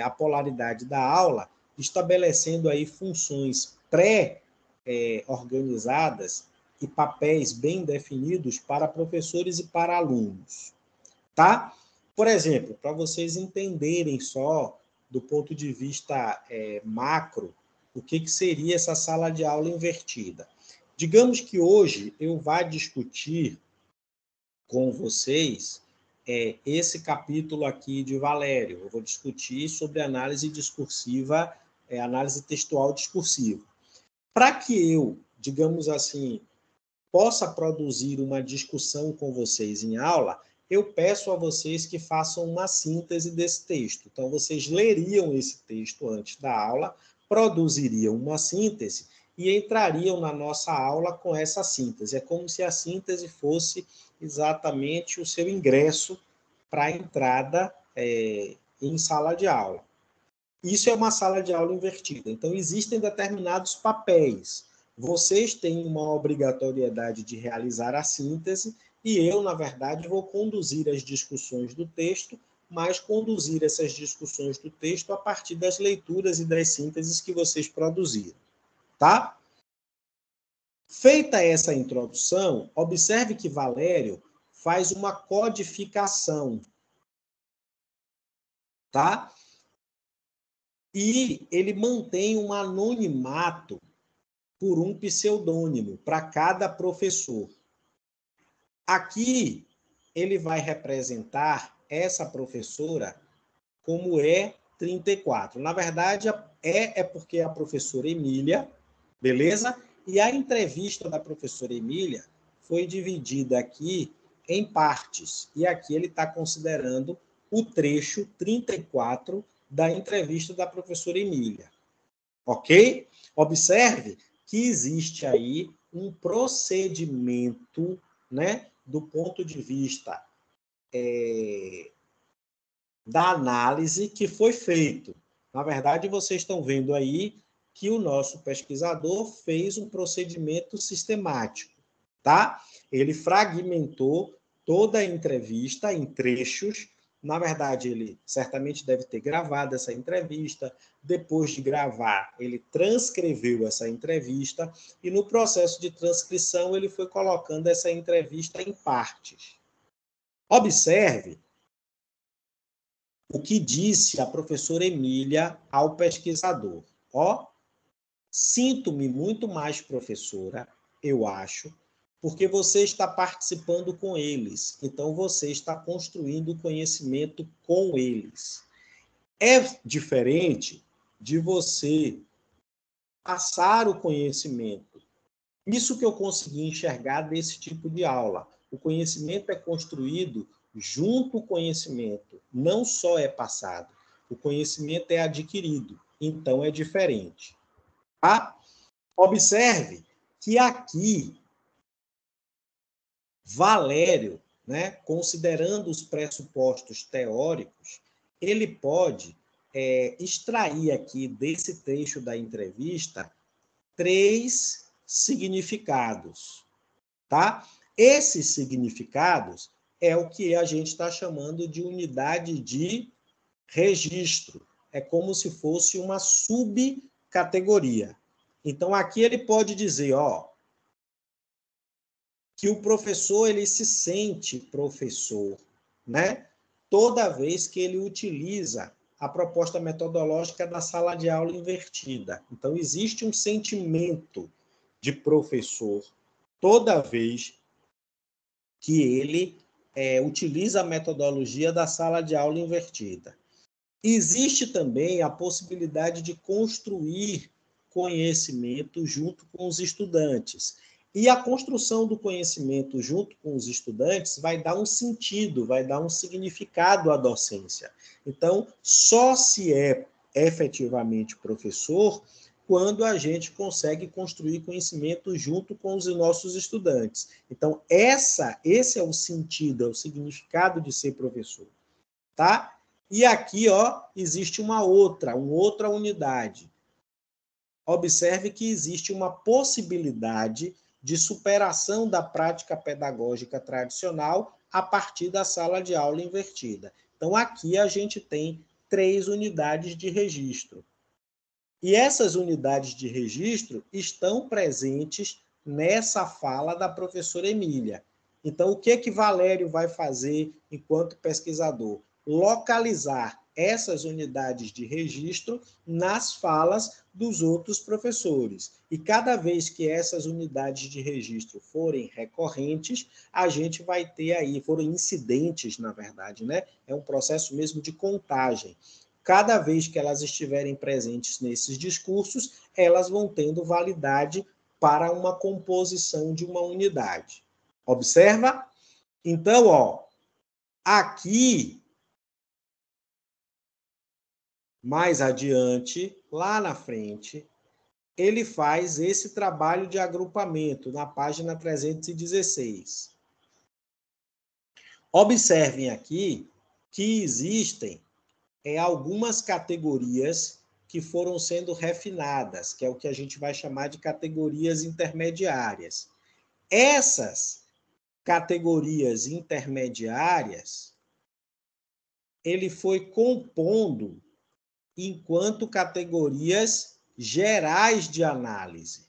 a polaridade da aula, estabelecendo aí funções pré-organizadas e papéis bem definidos para professores e para alunos, tá? Por exemplo, para vocês entenderem só do ponto de vista macro, o que seria essa sala de aula invertida. Digamos que hoje eu vá discutir com vocês esse capítulo aqui de Valério. Eu vou discutir sobre análise discursiva, análise textual discursiva. Para que eu, digamos assim, possa produzir uma discussão com vocês em aula, eu peço a vocês que façam uma síntese desse texto. Então, vocês leriam esse texto antes da aula, produziriam uma síntese e entrariam na nossa aula com essa síntese. É como se a síntese fosse exatamente o seu ingresso para a entrada em sala de aula. Isso é uma sala de aula invertida. Então, existem determinados papéis. Vocês têm uma obrigatoriedade de realizar a síntese e eu, na verdade, vou conduzir as discussões do texto, mas conduzir essas discussões do texto a partir das leituras e das sínteses que vocês produziram. Tá? Feita essa introdução, observe que Valério faz uma codificação. Tá? E ele mantém um anonimato por um pseudônimo para cada professor. Aqui, ele vai representar essa professora como E34. Na verdade, é porque é a professora Emília, beleza? E a entrevista da professora Emília foi dividida aqui em partes. E aqui ele está considerando o trecho 34 da entrevista da professora Emília. Ok? Observe que existe aí um procedimento, né, do ponto de vista da análise que foi feito. Na verdade, vocês estão vendo aí que o nosso pesquisador fez um procedimento sistemático, tá? Ele fragmentou toda a entrevista em trechos. Na verdade, ele certamente deve ter gravado essa entrevista. Depois de gravar, ele transcreveu essa entrevista e, no processo de transcrição, ele foi colocando essa entrevista em partes. Observe o que disse a professora Emília ao pesquisador. Sinto-me muito mais professora, eu acho, porque você está participando com eles. Então, você está construindo o conhecimento com eles. É diferente de você passar o conhecimento. Isso que eu consegui enxergar desse tipo de aula. O conhecimento é construído junto ao conhecimento. Não só é passado. O conhecimento é adquirido. Então, é diferente. Tá? Observe que aqui Valério né, considerando os pressupostos teóricos, ele pode extrair aqui desse trecho da entrevista 3 significados, tá? Esses significados é o que a gente está chamando de unidade de registro. É como se fosse uma subcategoria. Então, aqui ele pode dizer, ó, que o professor ele se sente professor, né? Toda vez que ele utiliza a proposta metodológica da sala de aula invertida. Então, existe um sentimento de professor toda vez que ele utiliza a metodologia da sala de aula invertida. Existe também a possibilidade de construir conhecimento junto com os estudantes. E a construção do conhecimento junto com os estudantes vai dar um sentido, vai dar um significado à docência. Então, só se é efetivamente professor quando a gente consegue construir conhecimento junto com os nossos estudantes. Então, esse é o sentido, é o significado de ser professor, tá? E aqui, ó, existe uma outra unidade. Observe que existe uma possibilidade de superação da prática pedagógica tradicional a partir da sala de aula invertida. Então, aqui a gente tem 3 unidades de registro. E essas unidades de registro estão presentes nessa fala da professora Emília. Então, o que Valério vai fazer enquanto pesquisador? Localizar essas unidades de registro nas falas dos outros professores. E cada vez que essas unidades de registro forem recorrentes, a gente vai ter aí, foram incidentes, na verdade, né? É um processo mesmo de contagem. Cada vez que elas estiverem presentes nesses discursos, elas vão tendo validade para uma composição de uma unidade. Observa? Então, ó, aqui, mais adiante, lá na frente, ele faz esse trabalho de agrupamento na página 316. Observem aqui que existem algumas categorias que foram sendo refinadas, que é o que a gente vai chamar de categorias intermediárias. Essas categorias intermediárias, ele foi compondo enquanto categorias gerais de análise.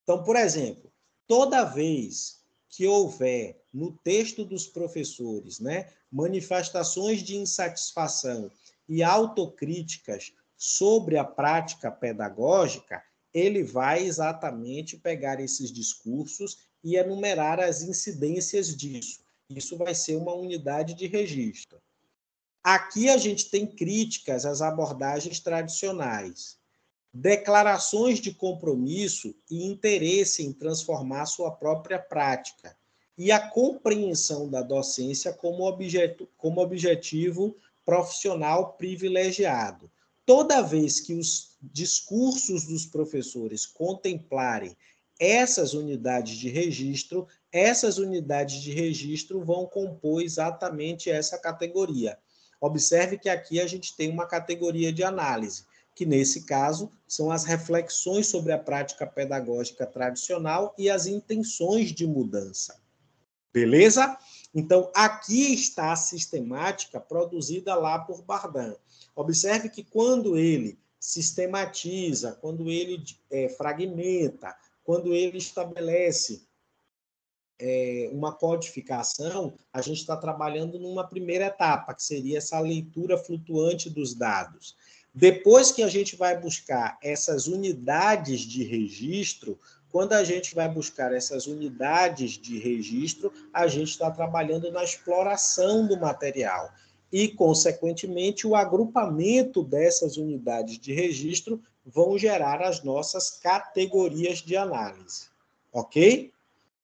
Então, por exemplo, toda vez que houver no texto dos professores, né, manifestações de insatisfação e autocríticas sobre a prática pedagógica, ele vai exatamente pegar esses discursos e enumerar as incidências disso. Isso vai ser uma unidade de registro. Aqui a gente tem críticas às abordagens tradicionais, declarações de compromisso e interesse em transformar sua própria prática, e a compreensão da docência como objetivo profissional privilegiado. Toda vez que os discursos dos professores contemplarem essas unidades de registro vão compor exatamente essa categoria. Observe que aqui a gente tem uma categoria de análise, que nesse caso são as reflexões sobre a prática pedagógica tradicional e as intenções de mudança. Beleza? Então, aqui está a sistemática produzida lá por Bardin. Observe que quando ele sistematiza, quando ele fragmenta, quando ele estabelece uma codificação, a gente está trabalhando numa primeira etapa, que seria essa leitura flutuante dos dados. Depois que a gente vai buscar essas unidades de registro, quando a gente vai buscar essas unidades de registro, a gente está trabalhando na exploração do material. E, consequentemente, o agrupamento dessas unidades de registro vão gerar as nossas categorias de análise. Ok?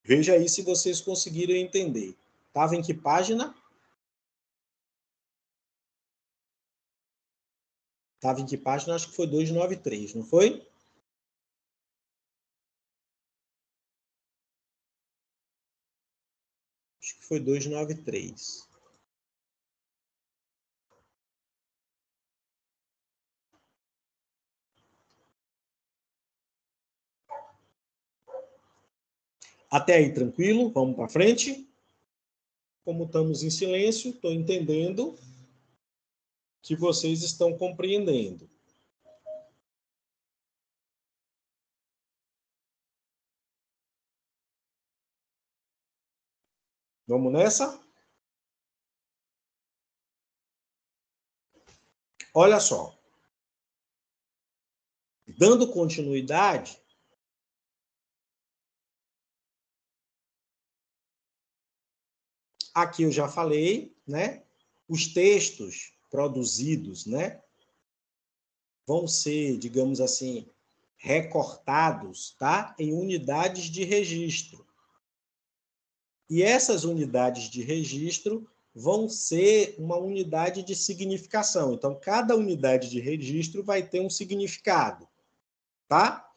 Veja aí se vocês conseguiram entender. Estava em que página? Estava em que página? Acho que foi 293, não foi? Acho que foi 293. Até aí, tranquilo? Vamos para frente? Como estamos em silêncio, estou entendendo que vocês estão compreendendo. Vamos nessa? Olha só. Dando continuidade, aqui eu já falei, né? Os textos produzidos, né, vão ser, digamos assim, recortados, tá, em unidades de registro. E essas unidades de registro vão ser uma unidade de significação. Então, cada unidade de registro vai ter um significado, tá?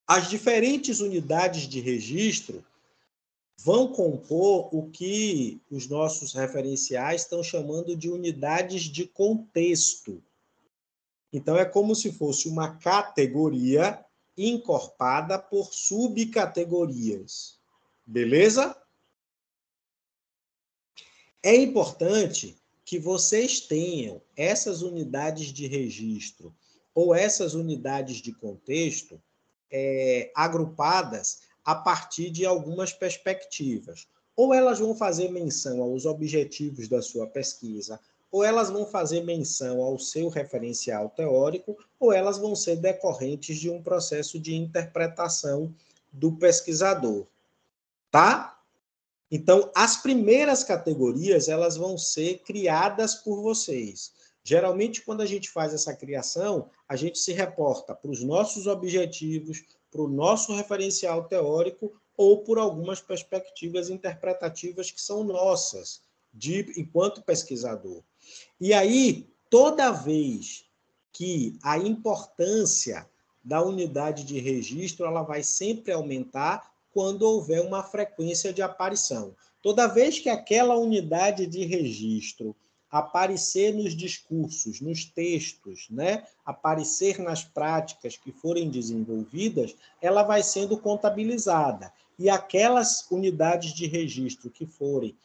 As diferentes unidades de registro vão compor o que os nossos referenciais estão chamando de unidades de contexto. Então, é como se fosse uma categoria encorpada por subcategorias. Beleza? É importante que vocês tenham essas unidades de registro ou essas unidades de contexto agrupadas a partir de algumas perspectivas. Ou elas vão fazer menção aos objetivos da sua pesquisa, ou elas vão fazer menção ao seu referencial teórico, ou elas vão ser decorrentes de um processo de interpretação do pesquisador. Tá? Então, as primeiras categorias, elas vão ser criadas por vocês. Geralmente, quando a gente faz essa criação, a gente se reporta para os nossos objetivos, para o nosso referencial teórico ou por algumas perspectivas interpretativas que são nossas, enquanto pesquisador. E aí, toda vez que a importância da unidade de registro ela vai sempre aumentar quando houver uma frequência de aparição. Toda vez que aquela unidade de registro aparecer nos discursos, nos textos, né, aparecer nas práticas que forem desenvolvidas, ela vai sendo contabilizada. E aquelas unidades de registro que forem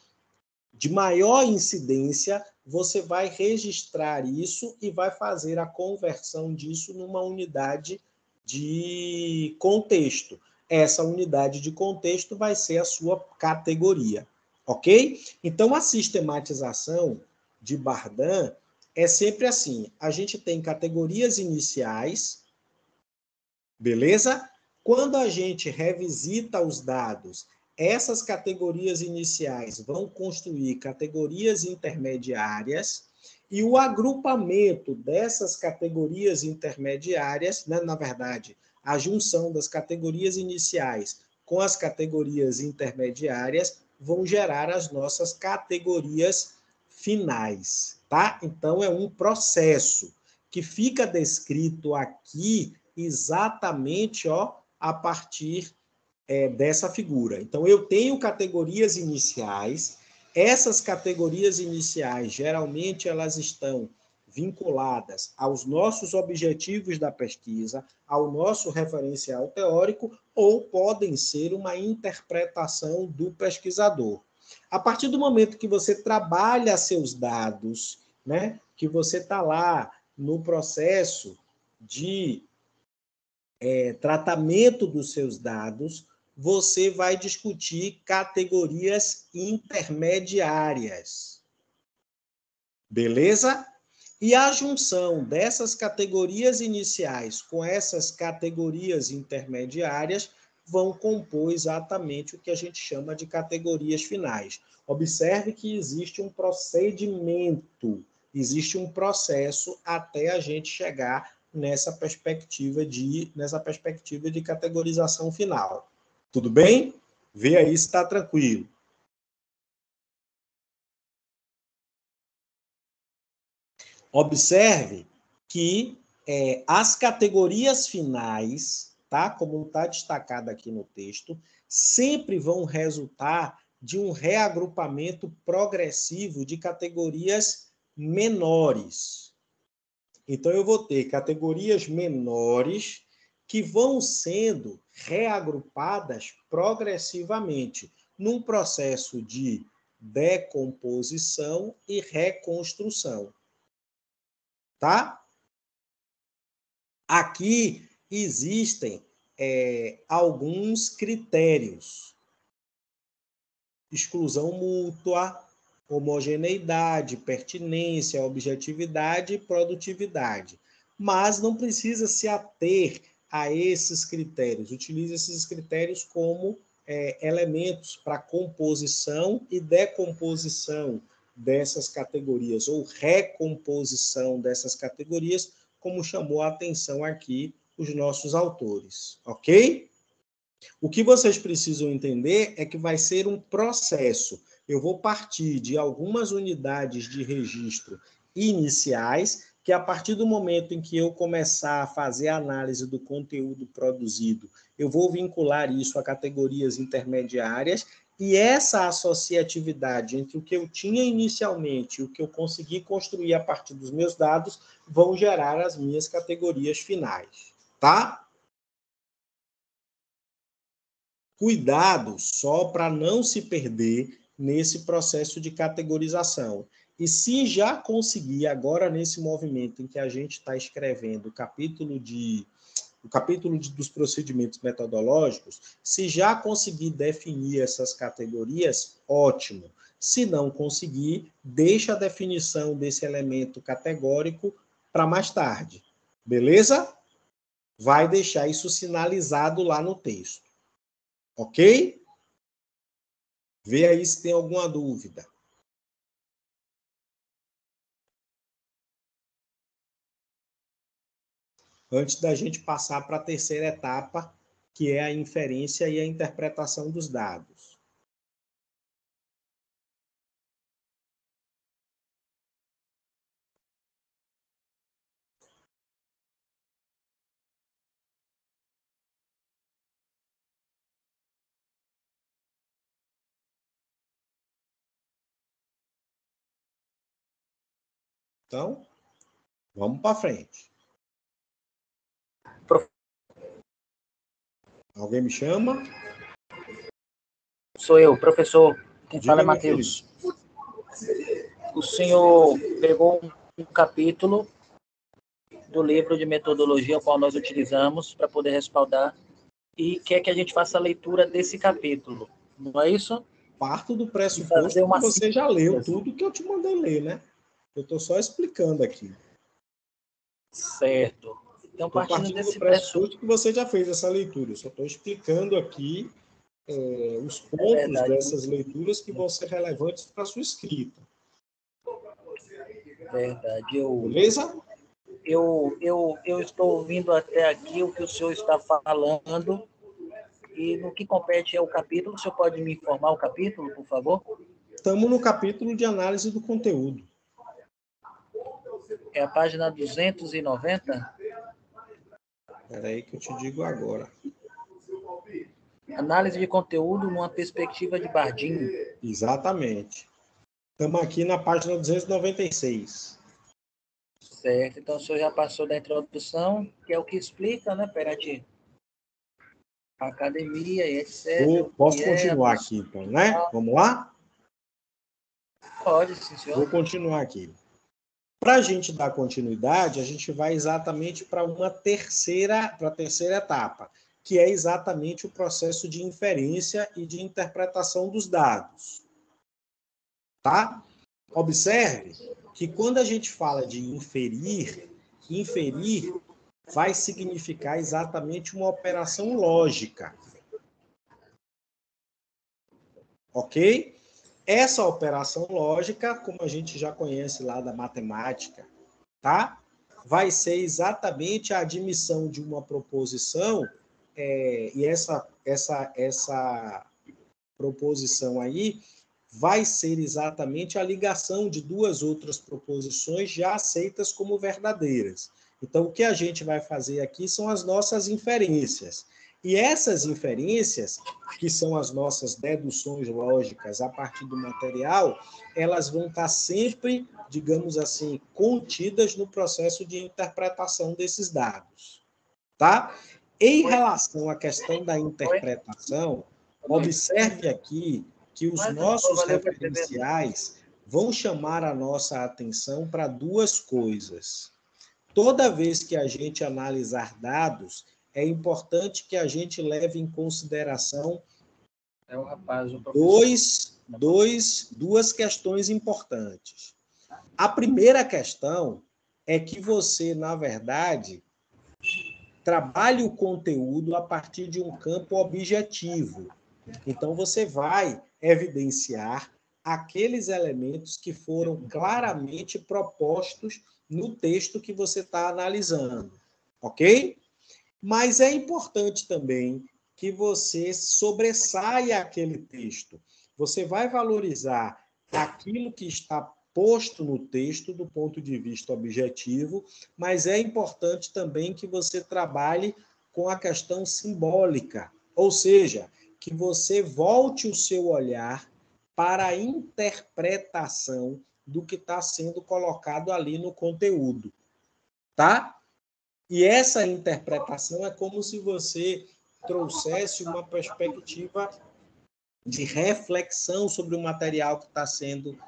de maior incidência, você vai registrar isso e vai fazer a conversão disso numa unidade de contexto. Essa unidade de contexto vai ser a sua categoria, ok? Então, a sistematização de Bardan é sempre assim. A gente tem categorias iniciais, beleza? Quando a gente revisita os dados, essas categorias iniciais vão construir categorias intermediárias e o agrupamento dessas categorias intermediárias, né, na verdade, a junção das categorias iniciais com as categorias intermediárias vão gerar as nossas categorias finais, tá? Então, é um processo que fica descrito aqui exatamente a partir dessa figura. Então, eu tenho categorias iniciais. Essas categorias iniciais, geralmente, elas estão vinculadas aos nossos objetivos da pesquisa, ao nosso referencial teórico, ou podem ser uma interpretação do pesquisador. A partir do momento que você trabalha seus dados, né, que você está lá no processo de tratamento dos seus dados, você vai discutir categorias intermediárias. Beleza? E a junção dessas categorias iniciais com essas categorias intermediárias vão compor exatamente o que a gente chama de categorias finais. Observe que existe um procedimento, existe um processo até a gente chegar nessa perspectiva de categorização final. Tudo bem? Vê aí se está tranquilo. Observe que as categorias finais, tá? Como está destacado aqui no texto, sempre vão resultar de um reagrupamento progressivo de categorias menores. Então, eu vou ter categorias menores que vão sendo reagrupadas progressivamente num processo de decomposição e reconstrução. Tá? Aqui existem alguns critérios. Exclusão mútua, homogeneidade, pertinência, objetividade e produtividade. Mas não precisa se ater a esses critérios. Utilize esses critérios como elementos para composição e decomposição dessas categorias, ou recomposição dessas categorias, como chamou a atenção aqui os nossos autores, ok? O que vocês precisam entender é que vai ser um processo. Eu vou partir de algumas unidades de registro iniciais, que a partir do momento em que eu começar a fazer a análise do conteúdo produzido, eu vou vincular isso a categorias intermediárias, e essa associatividade entre o que eu tinha inicialmente e o que eu consegui construir a partir dos meus dados vão gerar as minhas categorias finais, tá? Cuidado só para não se perder nesse processo de categorização. E se já conseguir, agora nesse movimento em que a gente está escrevendo o capítulo dos procedimentos metodológicos, se já conseguir definir essas categorias, ótimo. Se não conseguir, deixa a definição desse elemento categórico para mais tarde. Beleza? Vai deixar isso sinalizado lá no texto. Ok? Vê aí se tem alguma dúvida. Antes da gente passar para a terceira etapa, que é a inferência e a interpretação dos dados. Então, vamos para frente. Alguém me chama? Sou eu, professor. Quem fala é Matheus. O senhor pegou um capítulo do livro de metodologia ao qual nós utilizamos para poder respaldar e quer que a gente faça a leitura desse capítulo. Não é isso? Parto do pressuposto que você já leu tudo que eu te mandei ler, né? Eu estou só explicando aqui. Certo. Então, partindo desse pressuposto que você já fez essa leitura. Eu só estou explicando aqui os pontos dessas leituras que vão ser relevantes para a sua escrita. Verdade. Beleza? Eu estou ouvindo até aqui o que o senhor está falando e no que compete é o capítulo. O senhor pode me informar o capítulo, por favor? Estamos no capítulo de análise do conteúdo. É a página 290? Espera aí que eu te digo agora. Análise de conteúdo numa perspectiva de Bardeen. Exatamente. Estamos aqui na página 296. Certo. Então, o senhor já passou da introdução, que é o que explica, né, perante a academia e etc. Posso continuar aqui, então, né? Vamos lá? Pode, sim, senhor. Vou continuar aqui. Para a gente dar continuidade, a gente vai exatamente para a terceira etapa, que é exatamente o processo de inferência e de interpretação dos dados. Tá? Observe que quando a gente fala de inferir vai significar exatamente uma operação lógica. Ok? Essa operação lógica, como a gente já conhece lá da matemática, tá? Vai ser exatamente a admissão de uma proposição, e essa proposição aí vai ser exatamente a ligação de duas outras proposições já aceitas como verdadeiras. Então, o que a gente vai fazer aqui são as nossas inferências. E essas inferências, que são as nossas deduções lógicas a partir do material, elas vão estar sempre, digamos assim, contidas no processo de interpretação desses dados. Tá? Em relação à questão da interpretação, observe aqui que os nossos referenciais vão chamar a nossa atenção para duas coisas. Toda vez que a gente analisar dados, é importante que a gente leve em consideração duas questões importantes. A primeira questão é que você, na verdade, trabalhe o conteúdo a partir de um campo objetivo. Então, você vai evidenciar aqueles elementos que foram claramente propostos no texto que você está analisando, ok? Mas é importante também que você sobressaia aquele texto. Você vai valorizar aquilo que está posto no texto do ponto de vista objetivo, mas é importante também que você trabalhe com a questão simbólica, ou seja, que você volte o seu olhar para a interpretação do que está sendo colocado ali no conteúdo, tá? E essa interpretação é como se você trouxesse uma perspectiva de reflexão sobre o material que está sendo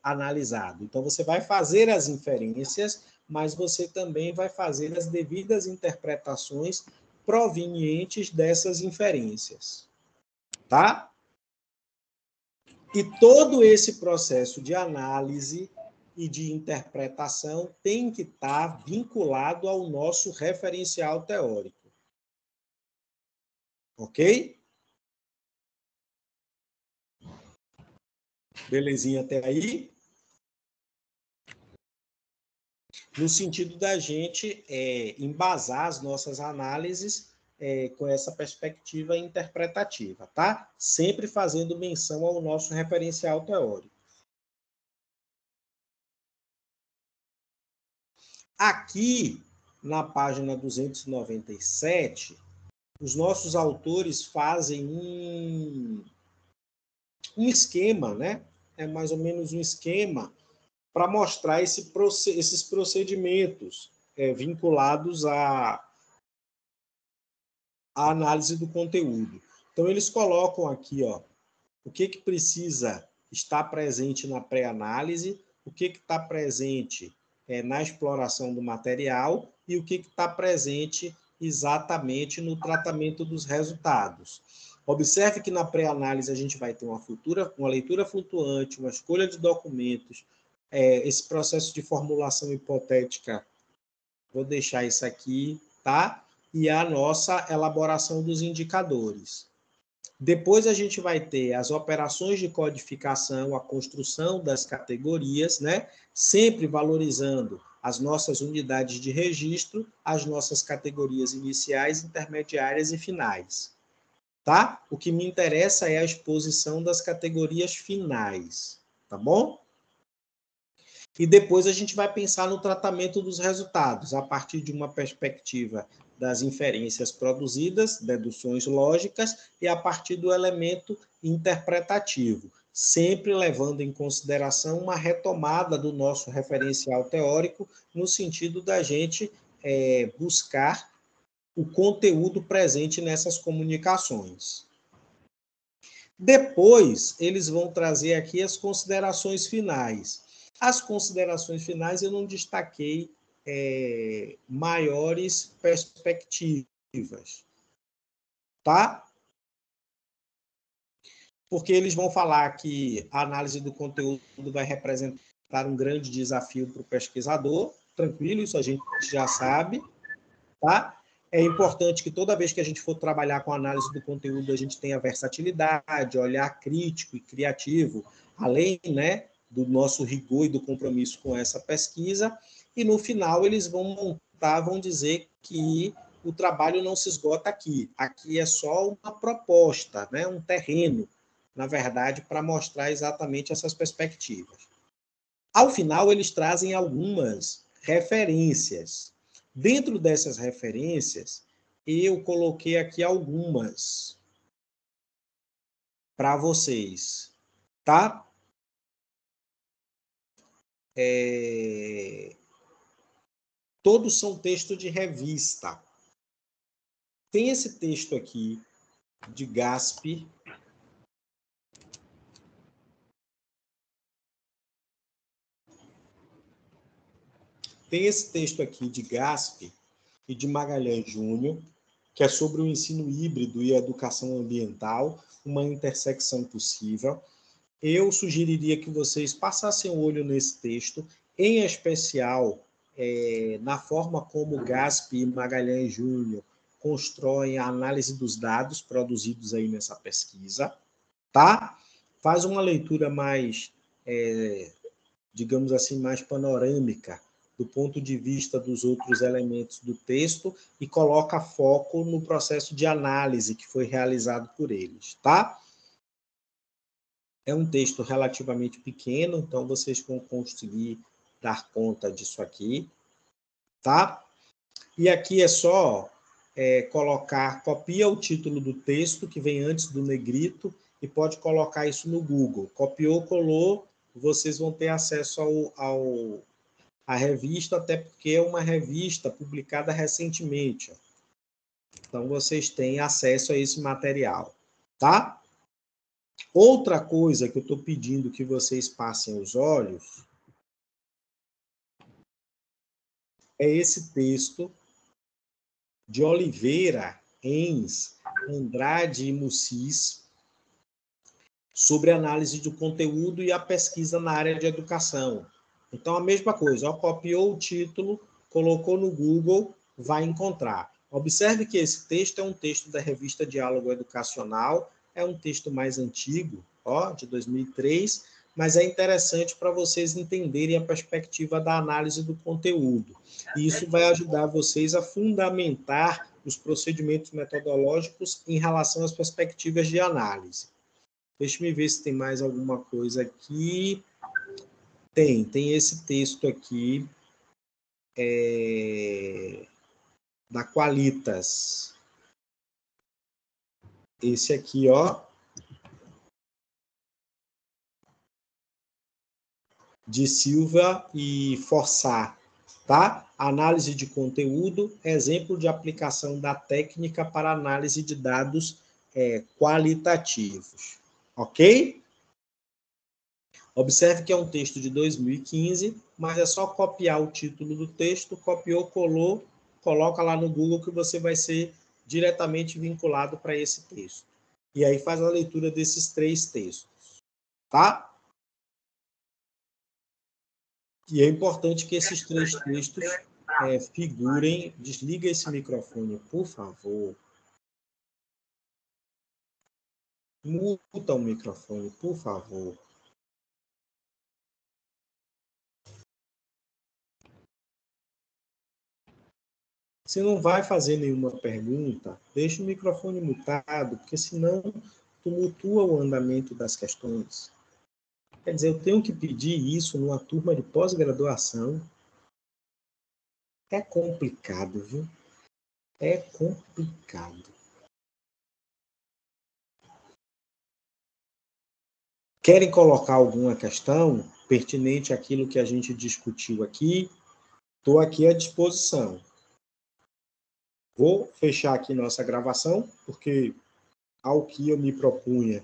analisado. Então, você vai fazer as inferências, mas você também vai fazer as devidas interpretações provenientes dessas inferências. Tá? E todo esse processo de análise e de interpretação tem que estar vinculado ao nosso referencial teórico. Ok? Belezinha até aí? No sentido da gente embasar as nossas análises com essa perspectiva interpretativa, tá? Sempre fazendo menção ao nosso referencial teórico. Aqui, na página 297, os nossos autores fazem um esquema, né? É mais ou menos um esquema para mostrar esses procedimentos vinculados à análise do conteúdo. Então, eles colocam aqui, ó, o que precisa estar presente na pré-análise, o que está presente na exploração do material e o que está presente exatamente no tratamento dos resultados. Observe que na pré-análise a gente vai ter uma leitura flutuante, uma escolha de documentos, esse processo de formulação hipotética, vou deixar isso aqui, tá? E a nossa elaboração dos indicadores. Depois a gente vai ter as operações de codificação, a construção das categorias, né? Sempre valorizando as nossas unidades de registro, as nossas categorias iniciais, intermediárias e finais. Tá? O que me interessa é a exposição das categorias finais, tá bom? E depois a gente vai pensar no tratamento dos resultados, a partir de uma perspectiva das inferências produzidas, deduções lógicas, e a partir do elemento interpretativo, sempre levando em consideração uma retomada do nosso referencial teórico, no sentido da gente buscar o conteúdo presente nessas comunicações. Depois, eles vão trazer aqui as considerações finais. As considerações finais eu não destaquei maiores perspectivas, tá? Porque eles vão falar que a análise do conteúdo vai representar um grande desafio para o pesquisador, tranquilo, isso a gente já sabe, tá? É importante que toda vez que a gente for trabalhar com a análise do conteúdo, a gente tenha versatilidade, olhar crítico e criativo, além, né, do nosso rigor e do compromisso com essa pesquisa, e no final eles vão dizer que o trabalho não se esgota aqui. Aqui é só uma proposta, né, um terreno, na verdade, para mostrar exatamente essas perspectivas. Ao final, eles trazem algumas referências. Dentro dessas referências, eu coloquei aqui algumas para vocês, tá? Todos são texto de revista. Tem esse texto aqui de Gaspe. Tem esse texto aqui de Gaspe e de Magalhães Júnior, que é sobre o ensino híbrido e a educação ambiental, uma intersecção possível. Eu sugeriria que vocês passassem o olho nesse texto, em especial na forma como Gaspe e Magalhães Júnior constroem a análise dos dados produzidos aí nessa pesquisa, tá? Faz uma leitura mais, digamos assim, mais panorâmica do ponto de vista dos outros elementos do texto e coloca foco no processo de análise que foi realizado por eles, tá? É um texto relativamente pequeno, então vocês vão conseguir dar conta disso aqui, tá? E aqui é só colocar, copia o título do texto que vem antes do negrito e pode colocar isso no Google. Copiou, colou, vocês vão ter acesso à revista, até porque é uma revista publicada recentemente. Então, vocês têm acesso a esse material, tá? Outra coisa que eu estou pedindo que vocês passem os olhos é esse texto de Oliveira, Enz, Andrade e Mussis sobre análise do conteúdo e a pesquisa na área de educação. Então, a mesma coisa, copiou o título, colocou no Google, vai encontrar. Observe que esse texto é um texto da revista Diálogo Educacional, é um texto mais antigo, de 2003, mas é interessante para vocês entenderem a perspectiva da análise do conteúdo. E isso vai ajudar vocês a fundamentar os procedimentos metodológicos em relação às perspectivas de análise. Deixa eu ver se tem mais alguma coisa aqui. Tem esse texto aqui da Qualitas. Esse aqui, de Silva e Forçar, tá? Análise de conteúdo, exemplo de aplicação da técnica para análise de dados qualitativos, ok? Observe que é um texto de 2015, mas é só copiar o título do texto, copiou, colou, coloca lá no Google que você vai ser diretamente vinculado para esse texto. E aí faz a leitura desses 3 textos, tá? E é importante que esses 3 textos figurem... Desliga esse microfone, por favor. Muta o microfone, por favor. Se não vai fazer nenhuma pergunta, deixa o microfone mutado, porque senão tumultua o andamento das questões. Quer dizer, eu tenho que pedir isso numa turma de pós-graduação. É complicado, viu? É complicado. Querem colocar alguma questão pertinente àquilo que a gente discutiu aqui? Estou aqui à disposição. Vou fechar aqui nossa gravação, porque ao que eu me propunha,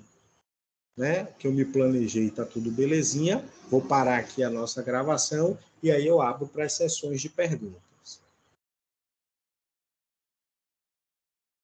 né, que eu me planejei, está tudo belezinha. Vou parar aqui a nossa gravação e aí eu abro para as sessões de perguntas.